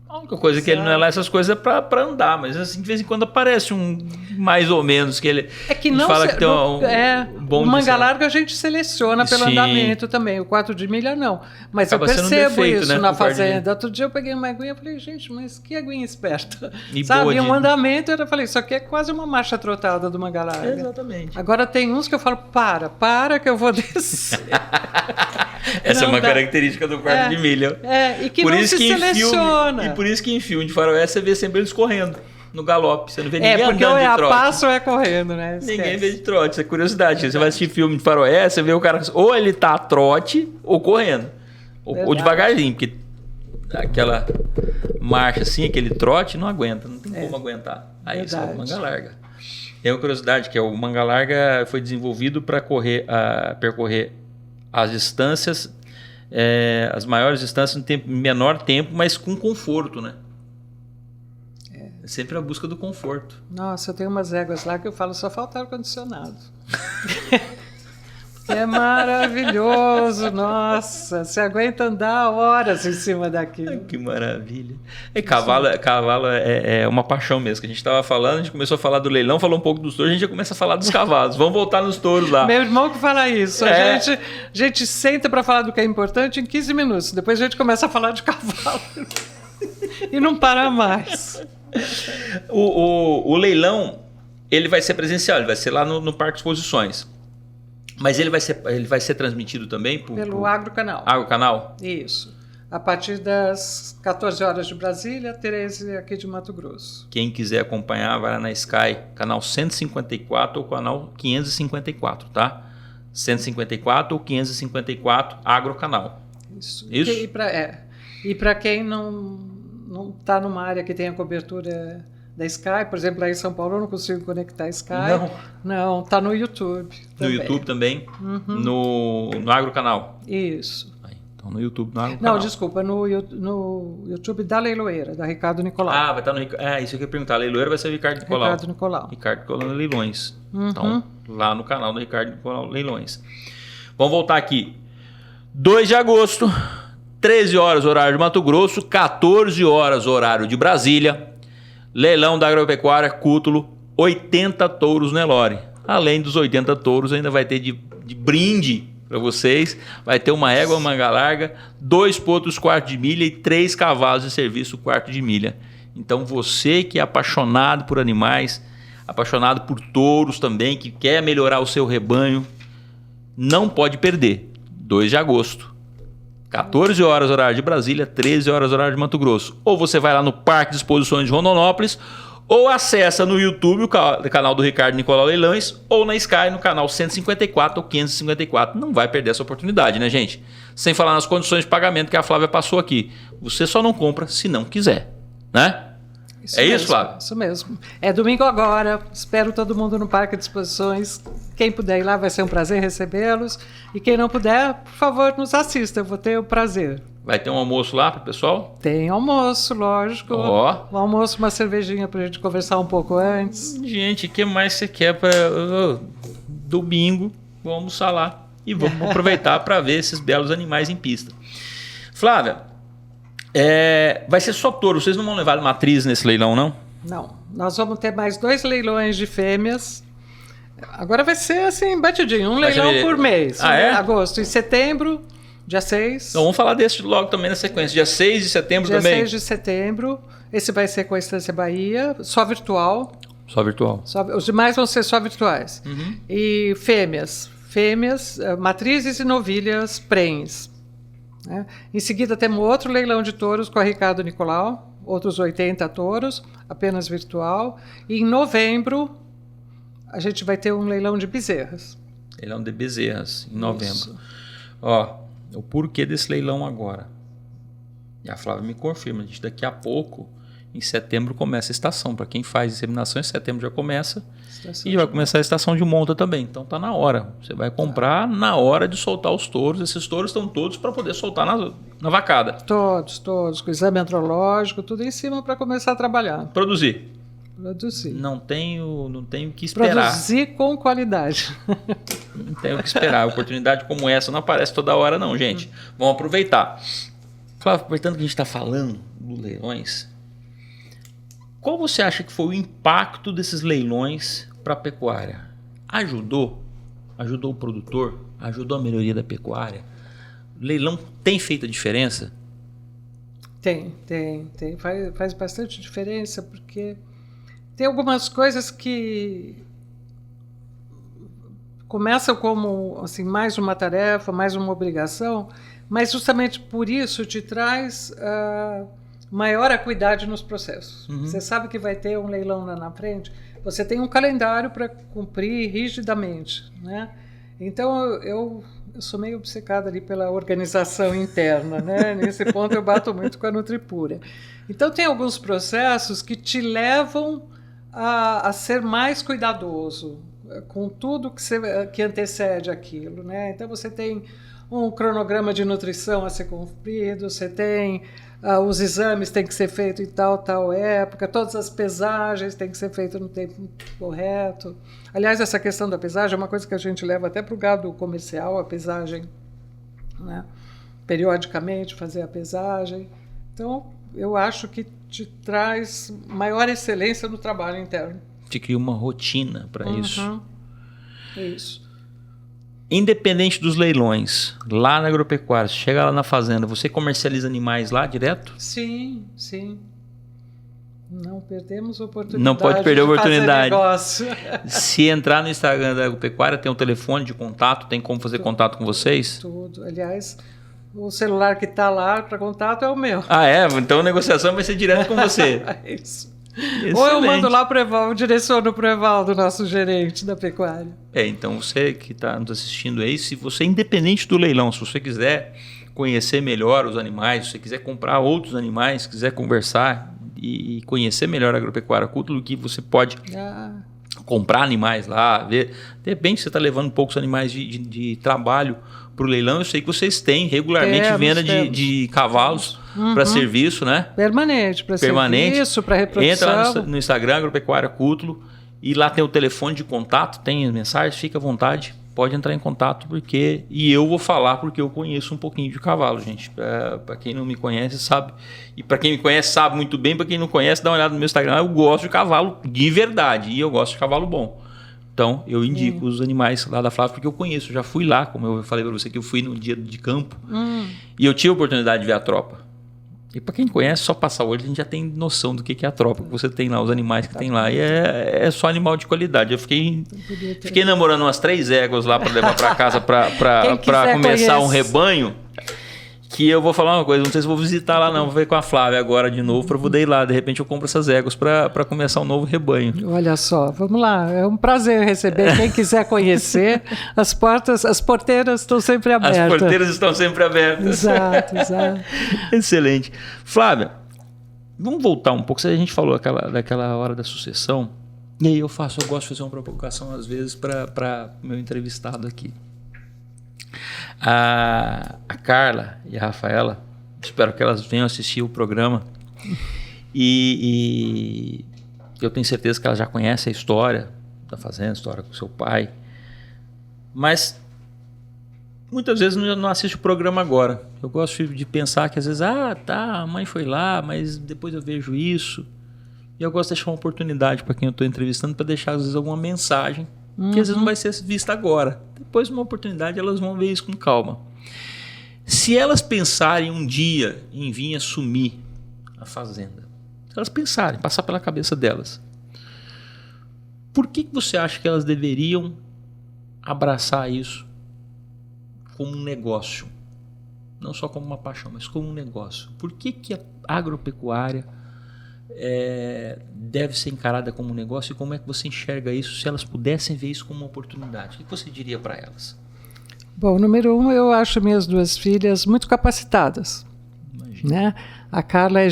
A única coisa que ele não é lá essas coisas é para andar, mas assim, de vez em quando aparece um mais ou menos que ele fala que tem um bom... O manga larga a gente seleciona pelo andamento também, o 4 de milha não. Mas acaba eu percebo defeito, isso, né, na fazenda. Outro dia eu peguei uma aguinha e falei, gente, mas que aguinha esperta. E sabe, e um andamento, eu falei, isso aqui é quase uma marcha trotada do manga larga. Exatamente. Agora tem uns que eu falo, para que eu vou descer. Essa é uma característica do quarto de milha. E que por não isso se seleciona. E por isso que em filme de faroeste você vê sempre eles correndo no galope. Você não vê ninguém andando de trote. É, porque ou é a passo ou é correndo, né? Esquece. Ninguém vê de trote. Isso é curiosidade. Você vai assistir filme de faroeste, você vê o cara ou ele tá a trote ou correndo. Ou devagarzinho, porque aquela marcha assim, aquele trote, não aguenta. Não tem como aguentar. Aí isso é o manga larga. Tem uma curiosidade, que é o manga larga foi desenvolvido para percorrer as distâncias, as maiores distâncias em menor tempo, mas com conforto, né? É sempre a busca do conforto. Nossa, eu tenho umas éguas lá que eu falo, só falta ar-condicionado. É maravilhoso, nossa, você aguenta andar horas em cima daquilo. Que maravilha. Cavalo é uma paixão mesmo, que a gente estava falando, a gente começou a falar do leilão, falou um pouco dos touros, a gente já começa a falar dos cavalos. Vamos voltar nos touros lá. Meu irmão que fala isso, a gente senta para falar do que é importante em 15 minutos, depois a gente começa a falar de cavalo e não para mais. O leilão, ele vai ser presencial, ele vai ser lá no Parque de Exposições. Mas ele vai ser transmitido também pelo Agrocanal. Agrocanal? Isso. A partir das 14 horas de Brasília, 13 aqui de Mato Grosso. Quem quiser acompanhar, vai lá na Sky, canal 154 ou canal 554, tá? 154 ou 554, Agrocanal. Isso. E Isso? para quem não está numa área que tenha cobertura da Sky. Por exemplo, lá em São Paulo eu não consigo conectar a Sky. Não, tá no YouTube. No YouTube também? No Agrocanal? Isso. Então no YouTube, no Agrocanal. Não, desculpa, no YouTube da Leiloeira, da Ricardo Nicolau. Ah, vai estar no... isso que eu ia perguntar. A leiloeira vai ser o Ricardo Nicolau. Ricardo Nicolau Leilões. Então, lá no canal do Ricardo Nicolau Leilões. Vamos voltar aqui. 2 de agosto, 13 horas, horário de Mato Grosso, 14 horas, horário de Brasília. Leilão da Agropecuária Cútulo, 80 touros Nelore. Além dos 80 touros, ainda vai ter de brinde para vocês. Vai ter uma égua manga larga, 2 potros quarto de milha e 3 cavalos de serviço quarto de milha. Então você que é apaixonado por animais, apaixonado por touros também, que quer melhorar o seu rebanho, não pode perder. 2 de agosto, 14 horas horário de Brasília, 13 horas horário de Mato Grosso. Ou você vai lá no Parque de Exposições de Rondonópolis, ou acessa no YouTube o canal do Ricardo Nicolau Leilões, ou na Sky no canal 154 ou 554. Não vai perder essa oportunidade, né, gente? Sem falar nas condições de pagamento que a Flávia passou aqui. Você só não compra se não quiser, né? Isso, Flávia? Isso mesmo. É domingo agora. Espero todo mundo no Parque de Exposições. Quem puder ir lá, vai ser um prazer recebê-los. E quem não puder, por favor, nos assista. Eu vou ter o prazer. Vai ter um almoço lá para o pessoal? Tem almoço, lógico. Um almoço, uma cervejinha para a gente conversar um pouco antes. Gente, o que mais você quer para domingo? Vamos almoçar lá e vamos aproveitar para ver esses belos animais em pista. Flávia, vai ser só touro. Vocês não vão levar matriz nesse leilão, não? Não. Nós vamos ter mais 2 leilões de fêmeas. Agora vai ser assim, batidinho. Um leilão por mês. Agosto e setembro. Dia 6. Então vamos falar desse logo também na sequência. Dia 6 de setembro também? Dia 6 de setembro. Esse vai ser com a Estância Bahia, só virtual. Só virtual. Os demais vão ser só virtuais. E fêmeas, matrizes e novilhas prenhes. Né? Em seguida temos outro leilão de touros com a Ricardo Nicolau, outros 80 touros, apenas virtual. E em novembro a gente vai ter um leilão de bezerras. Leilão de bezerras, em novembro. Isso. Ó, o porquê desse leilão agora. E a Flávia me confirma, gente, daqui a pouco, em setembro, começa a estação. Para quem faz inseminação, em setembro já começa. E vai começar a estação de monta também. Então tá na hora. Você vai comprar na hora de soltar os touros. Esses touros estão todos para poder soltar na vacada. Todos, com exame andrológico, tudo em cima para começar a trabalhar. Produzir. Não tenho que esperar. Produzir com qualidade. Não tenho que esperar. Oportunidade como essa não aparece toda hora, não, gente. Vamos aproveitar. Flávio, aproveitando que a gente está falando dos leilões, qual você acha que foi o impacto desses leilões para a pecuária? Ajudou? Ajudou o produtor? Ajudou a melhoria da pecuária? O leilão tem feito a diferença? Tem. Faz bastante diferença, porque tem algumas coisas que começam como assim, mais uma tarefa, mais uma obrigação, mas justamente por isso te traz maior acuidade nos processos. Você sabe que vai ter um leilão lá na frente, você tem um calendário para cumprir rigidamente, né? Então eu sou meio obcecada ali pela organização interna, né? Nesse ponto eu bato muito com a Nutripura. Então tem alguns processos que te levam a ser mais cuidadoso com tudo que antecede aquilo, né? Então você tem um cronograma de nutrição a ser cumprido, você tem os exames têm que ser feitos em tal época, todas as pesagens têm que ser feitas no tempo correto. Aliás, essa questão da pesagem é uma coisa que a gente leva até para o gado comercial, a pesagem, né? Periodicamente fazer a pesagem. Então, eu acho que te traz maior excelência no trabalho interno. Te cria uma rotina para isso. Isso. Independente dos leilões, lá na agropecuária, você chega lá na fazenda, você comercializa animais lá direto? Sim. Não perdemos a oportunidade. Não pode perder a oportunidade. Fazer negócio. Se entrar no Instagram da agropecuária, tem um telefone de contato, tem como fazer contato com vocês? Tudo. Aliás, o celular que está lá para contato é o meu. Ah, é? Então a negociação vai ser direto com você. É isso. Excelente. Ou eu mando lá para o Evaldo, direciono para o Evaldo, nosso gerente da pecuária. Então você que está nos assistindo aí, se você, independente do leilão, se você quiser conhecer melhor os animais, se você quiser comprar outros animais, quiser conversar e conhecer melhor a Agropecuária Cútulo, que você pode comprar animais lá, ver. De repente você está levando poucos animais de trabalho para o leilão. Eu sei que vocês têm regularmente venda de cavalos para serviço, né? Permanente, para serviço, para reprodução. Entra lá no Instagram, Agropecuária Cútulo, e lá tem o telefone de contato, tem as mensagens, fica à vontade. Pode entrar em contato, e eu vou falar porque eu conheço um pouquinho de cavalo, gente. Para quem não me conhece, sabe. E para quem me conhece, sabe muito bem. Para quem não conhece, dá uma olhada no meu Instagram. Eu gosto de cavalo de verdade. E eu gosto de cavalo bom. Então, eu indico os animais lá da Flávia, porque eu conheço. Eu já fui lá, como eu falei para você, que eu fui no dia de campo. E eu tive a oportunidade de ver a tropa. E para quem conhece, só passar o olho, a gente já tem noção do que é a tropa que você tem lá, os animais que tem lá. E é só animal de qualidade. Eu fiquei namorando umas 3 éguas lá para levar para casa para começar um rebanho. Que eu vou falar uma coisa, não sei se vou visitar lá não, vou ver com a Flávia agora de novo para poder ir lá. De repente eu compro essas éguas para começar um novo rebanho. Olha só, vamos lá, é um prazer receber quem quiser conhecer. As porteiras estão sempre abertas. As porteiras estão sempre abertas. Exato. Excelente. Flávia, vamos voltar um pouco, a gente falou daquela hora da sucessão, e aí eu gosto de fazer uma provocação às vezes para o meu entrevistado aqui. A Carla e a Rafaela, espero que elas venham assistir o programa, e eu tenho certeza que elas já conhecem a história da fazenda, a história com seu pai, mas muitas vezes não assiste o programa agora. Eu gosto de pensar que às vezes, a mãe foi lá, mas depois eu vejo isso, e eu gosto de deixar uma oportunidade para quem eu estou entrevistando, para deixar às vezes alguma mensagem que às vezes não vai ser vista agora. Depois, uma oportunidade, elas vão ver isso com calma. Se elas pensarem um dia em vir assumir a fazenda, se elas pensarem, passar pela cabeça delas, por que você acha que elas deveriam abraçar isso como um negócio? Não só como uma paixão, mas como um negócio. Por que a agropecuária deve ser encarada como um negócio, e como é que você enxerga isso, se elas pudessem ver isso como uma oportunidade? O que você diria para elas? Bom, número 1, eu acho minhas 2 filhas muito capacitadas. Né? A Carla é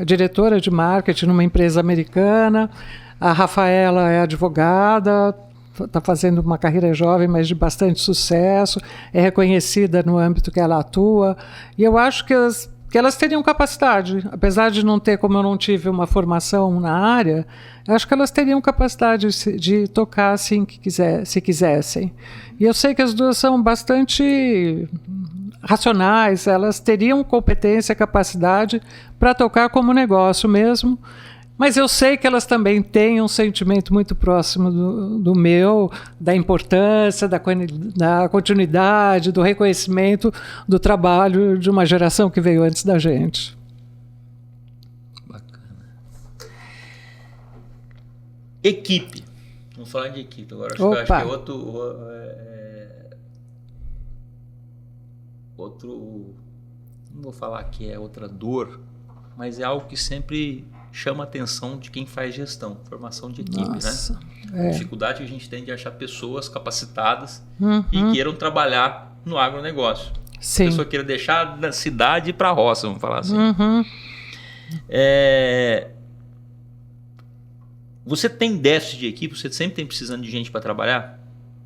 diretora de marketing numa empresa americana, a Rafaela é advogada, está fazendo uma carreira jovem, mas de bastante sucesso, é reconhecida no âmbito que ela atua, e eu acho que elas teriam capacidade, apesar de não ter, como eu não tive uma formação na área, acho que elas teriam capacidade de tocar assim se quisessem. E eu sei que as 2 são bastante racionais, elas teriam competência, capacidade para tocar como negócio mesmo, mas eu sei que elas também têm um sentimento muito próximo do meu, da importância, da continuidade, do reconhecimento do trabalho de uma geração que veio antes da gente. Bacana. Equipe. Vamos falar de equipe agora. Acho que é outro... Não vou falar que é outra dor, mas é algo que sempre chama a atenção de quem faz gestão, formação de equipe. Nossa, né? A dificuldade que a gente tem de achar pessoas capacitadas e queiram trabalhar no agronegócio. Sim. A pessoa queira deixar da cidade e ir para a roça, vamos falar assim. Você tem déficit de equipe? Você sempre tem precisando de gente para trabalhar?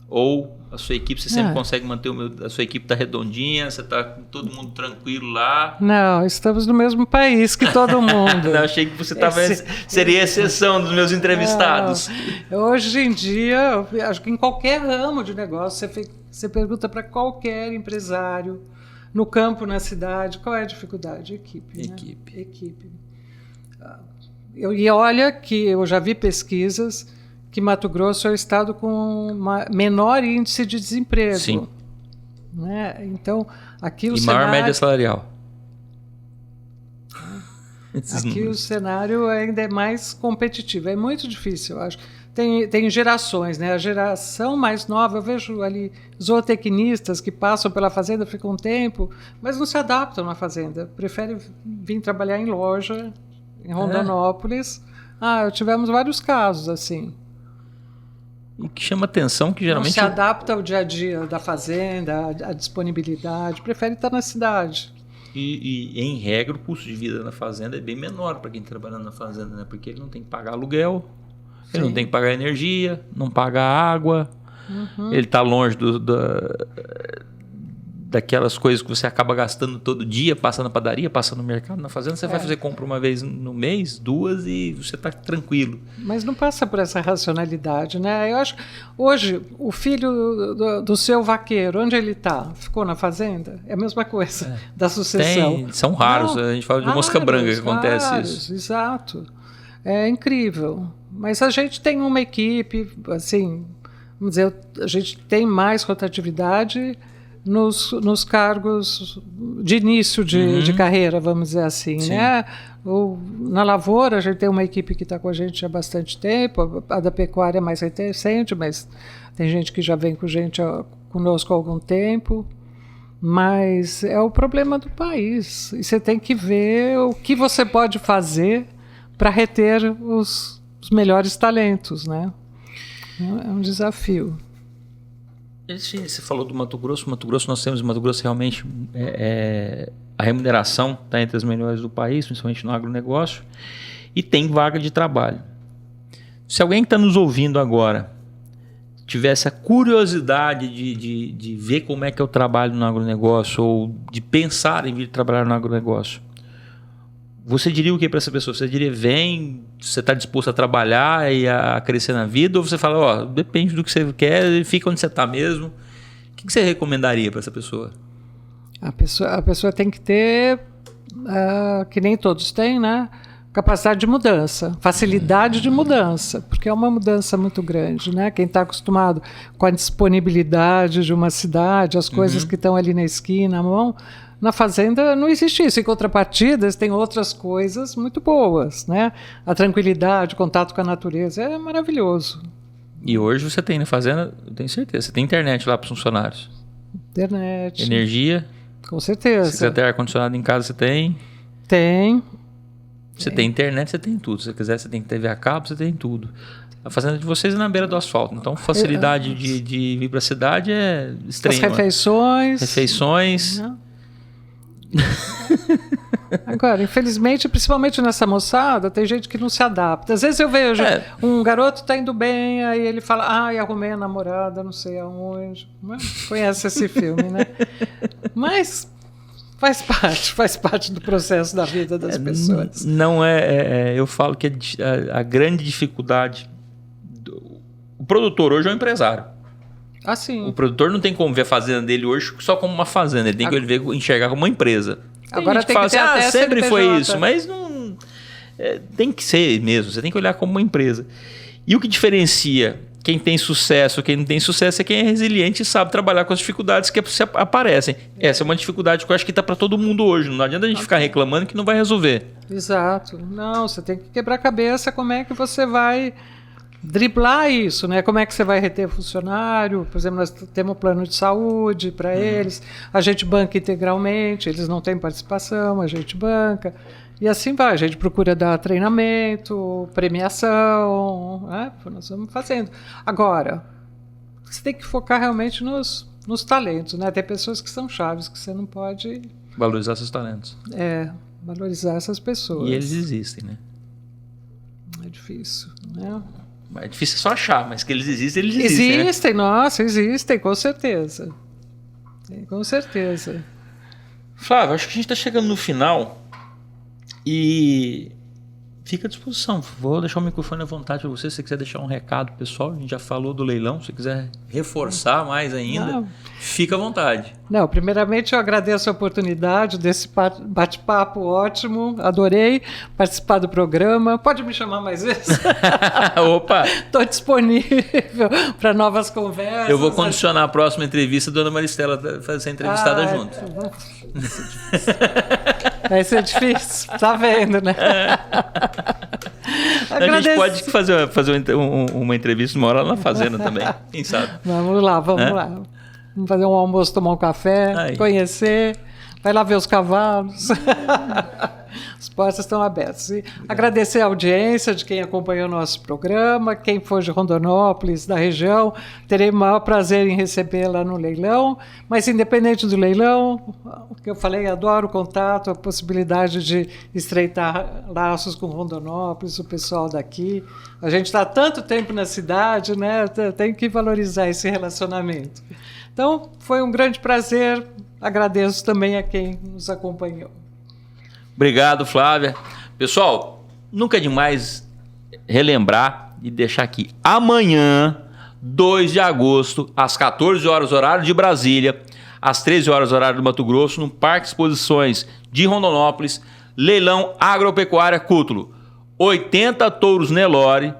Ou a sua equipe, você sempre consegue manter a sua equipe tá redondinha, você tá com todo mundo tranquilo lá? Não, estamos no mesmo país que todo mundo. Não, achei que você seria a exceção dos meus entrevistados. Não. Hoje em dia, acho que em qualquer ramo de negócio, você pergunta para qualquer empresário, no campo, na cidade, qual é a dificuldade? Equipe. Equipe. E olha que eu já vi pesquisas que Mato Grosso é o estado com menor índice de desemprego. Sim. Né? Então, aqui o maior média salarial. Aqui o cenário ainda é mais competitivo. É muito difícil, eu acho. Tem gerações, né? A geração mais nova, eu vejo ali zootecnistas que passam pela fazenda, ficam um tempo, mas não se adaptam na fazenda. Preferem vir trabalhar em loja, em Rondonópolis. Tivemos vários casos assim. E que chama atenção que geralmente... Não se adapta ao dia a dia da fazenda, à disponibilidade, prefere estar na cidade. E em regra, o custo de vida na fazenda é bem menor para quem trabalha na fazenda, né? Porque ele não tem que pagar aluguel, ele não tem que pagar energia, não paga água, ele está longe daquelas coisas que você acaba gastando todo dia, passa na padaria, passa no mercado, na fazenda, você vai fazer compra uma vez no mês, 2 e você está tranquilo. Mas não passa por essa racionalidade, né? Eu acho hoje o filho do seu vaqueiro, onde ele está? Ficou na fazenda? É a mesma coisa da sucessão. São raros, a gente fala de mosca branca que acontece raros, isso. Exato. É incrível. Mas a gente tem uma equipe, assim, vamos dizer, a gente tem mais rotatividade nos cargos de início de carreira, vamos dizer assim, né? Na lavoura, a gente tem uma equipe que está com a gente há bastante tempo, a da pecuária é mais recente, mas tem gente que já vem conosco há algum tempo. Mas é o problema do país. E você tem que ver o que você pode fazer para reter os melhores talentos, né? É um desafio. Você falou do Mato Grosso. Nós temos Mato Grosso realmente a remuneração está entre as melhores do país, principalmente no agronegócio, e tem vaga de trabalho. Se alguém que está nos ouvindo agora tivesse a curiosidade de ver como é que é o trabalho no agronegócio ou de pensar em vir trabalhar no agronegócio, você diria o que para essa pessoa? Você diria, você está disposto a trabalhar e a crescer na vida? Ou você fala, depende do que você quer, fica onde você está mesmo? O que você recomendaria para essa pessoa? A pessoa tem que ter, que nem todos têm, né? Capacidade de mudança, facilidade de mudança, porque é uma mudança muito grande, né? Quem está acostumado com a disponibilidade de uma cidade, as coisas que estão ali na esquina, à mão, na fazenda não existe isso. Em contrapartida, tem outras coisas muito boas, né? A tranquilidade, o contato com a natureza é maravilhoso. E hoje você tem na fazenda, eu tenho certeza, você tem internet lá para os funcionários. Internet. Energia. Com certeza. Se você ter ar-condicionado em casa, você tem. Tem. Você tem internet, você tem tudo. Se você quiser, você tem TV a cabo, você tem tudo. A fazenda de vocês é na beira do asfalto. Então, facilidade de vir para a cidade é extrema. As refeições. Refeições. Agora, infelizmente, principalmente nessa moçada, tem gente que não se adapta. Às vezes eu vejo um garoto está indo bem, aí ele fala, arrumei a namorada, não sei aonde. Conhece esse filme, né? Mas faz parte do processo da vida das pessoas. Não eu falo que a grande dificuldade o produtor hoje é um empresário. Sim. O produtor não tem como ver a fazenda dele hoje só como uma fazenda, ele tem que enxergar como uma empresa. Agora tem fala que ter assim, sempre CNPJ. foi isso, mas não tem que ser mesmo, você tem que olhar como uma empresa. E o que diferencia quem tem sucesso, quem não tem sucesso, é quem é resiliente e sabe trabalhar com as dificuldades que aparecem. Essa é uma dificuldade que eu acho que está para todo mundo hoje. Não adianta a gente ficar reclamando que não vai resolver. Exato. Não, você tem que quebrar a cabeça como é que você vai driblar isso, né? Como é que você vai reter funcionário? Por exemplo, nós temos um plano de saúde para eles, a gente banca integralmente, eles não têm participação, a gente banca. E assim vai, a gente procura dar treinamento, premiação, né? Nós vamos fazendo. Agora, você tem que focar realmente nos talentos, né? Tem pessoas que são chaves, que você não pode... Valorizar seus talentos. Valorizar essas pessoas. E eles existem, né? É difícil, né? É difícil só achar, mas que eles existem, eles existem. Existem, né? Nossa, existem, com certeza. Com certeza. Flávio, acho que a gente está chegando no final e fica à disposição. Vou deixar o microfone à vontade para você. Se você quiser deixar um recado pessoal, a gente já falou do leilão. Se você quiser reforçar mais ainda, fica à vontade. Não, primeiramente eu agradeço a oportunidade desse bate-papo ótimo. Adorei participar do programa. Pode me chamar mais vezes? Opa! Estou disponível para novas conversas. Eu vou condicionar a próxima entrevista, a dona Maristela fazer ser entrevistada junto. Vai ser difícil, tá vendo, né? A gente pode fazer uma entrevista uma hora lá na fazenda também, quem sabe? Vamos lá. Vamos fazer um almoço, tomar um café, conhecer, vai lá ver os cavalos. As portas estão abertas. E agradecer a audiência de quem acompanhou o nosso programa, quem for de Rondonópolis, da região, terei o maior prazer em receber lá no leilão, mas independente do leilão, o que eu falei, adoro o contato, a possibilidade de estreitar laços com Rondonópolis, o pessoal daqui. A gente está há tanto tempo na cidade, né? Tem que valorizar esse relacionamento. Então, foi um grande prazer, agradeço também a quem nos acompanhou. Obrigado, Flávia. Pessoal, nunca é demais relembrar e deixar aqui. Amanhã, 2 de agosto, às 14 horas, horário de Brasília, às 13 horas, horário do Mato Grosso, no Parque Exposições de Rondonópolis, leilão agropecuária Cútulo. 80 touros Nelore,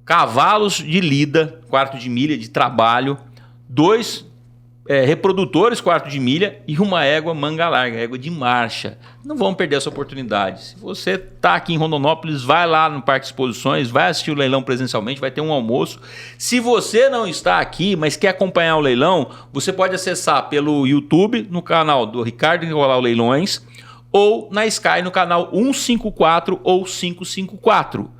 cavalos de lida, quarto de milha de trabalho, 2 reprodutores quarto de milha e uma égua manga larga, égua de marcha. Não vamos perder essa oportunidade. Se você está aqui em Rondonópolis, vai lá no Parque Exposições, vai assistir o leilão presencialmente, vai ter um almoço. Se você não está aqui, mas quer acompanhar o leilão, você pode acessar pelo YouTube, no canal do Ricardo Nicolau Leilões, ou na Sky no canal 154 ou 554.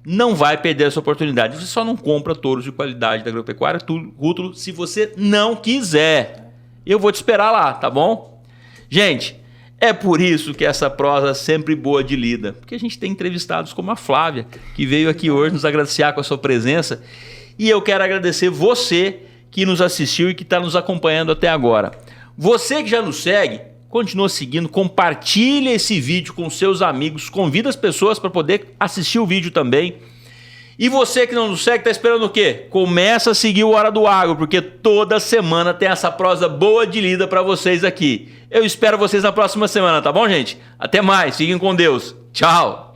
Não vai perder essa oportunidade. Você só não compra touros de qualidade da agropecuária Cútulo se você não quiser. Eu vou te esperar lá, tá bom? Gente, é por isso que essa prosa é sempre boa de lida. Porque a gente tem entrevistados como a Flávia, que veio aqui hoje nos agraciar com a sua presença. E eu quero agradecer você que nos assistiu e que está nos acompanhando até agora. Você que já nos segue, continua seguindo, compartilha esse vídeo com seus amigos, convida as pessoas para poder assistir o vídeo também. E você que não nos segue, está esperando o quê? Começa a seguir o Hora do Agro, porque toda semana tem essa prosa boa de lida para vocês aqui. Eu espero vocês na próxima semana, tá bom, gente? Até mais, fiquem com Deus. Tchau!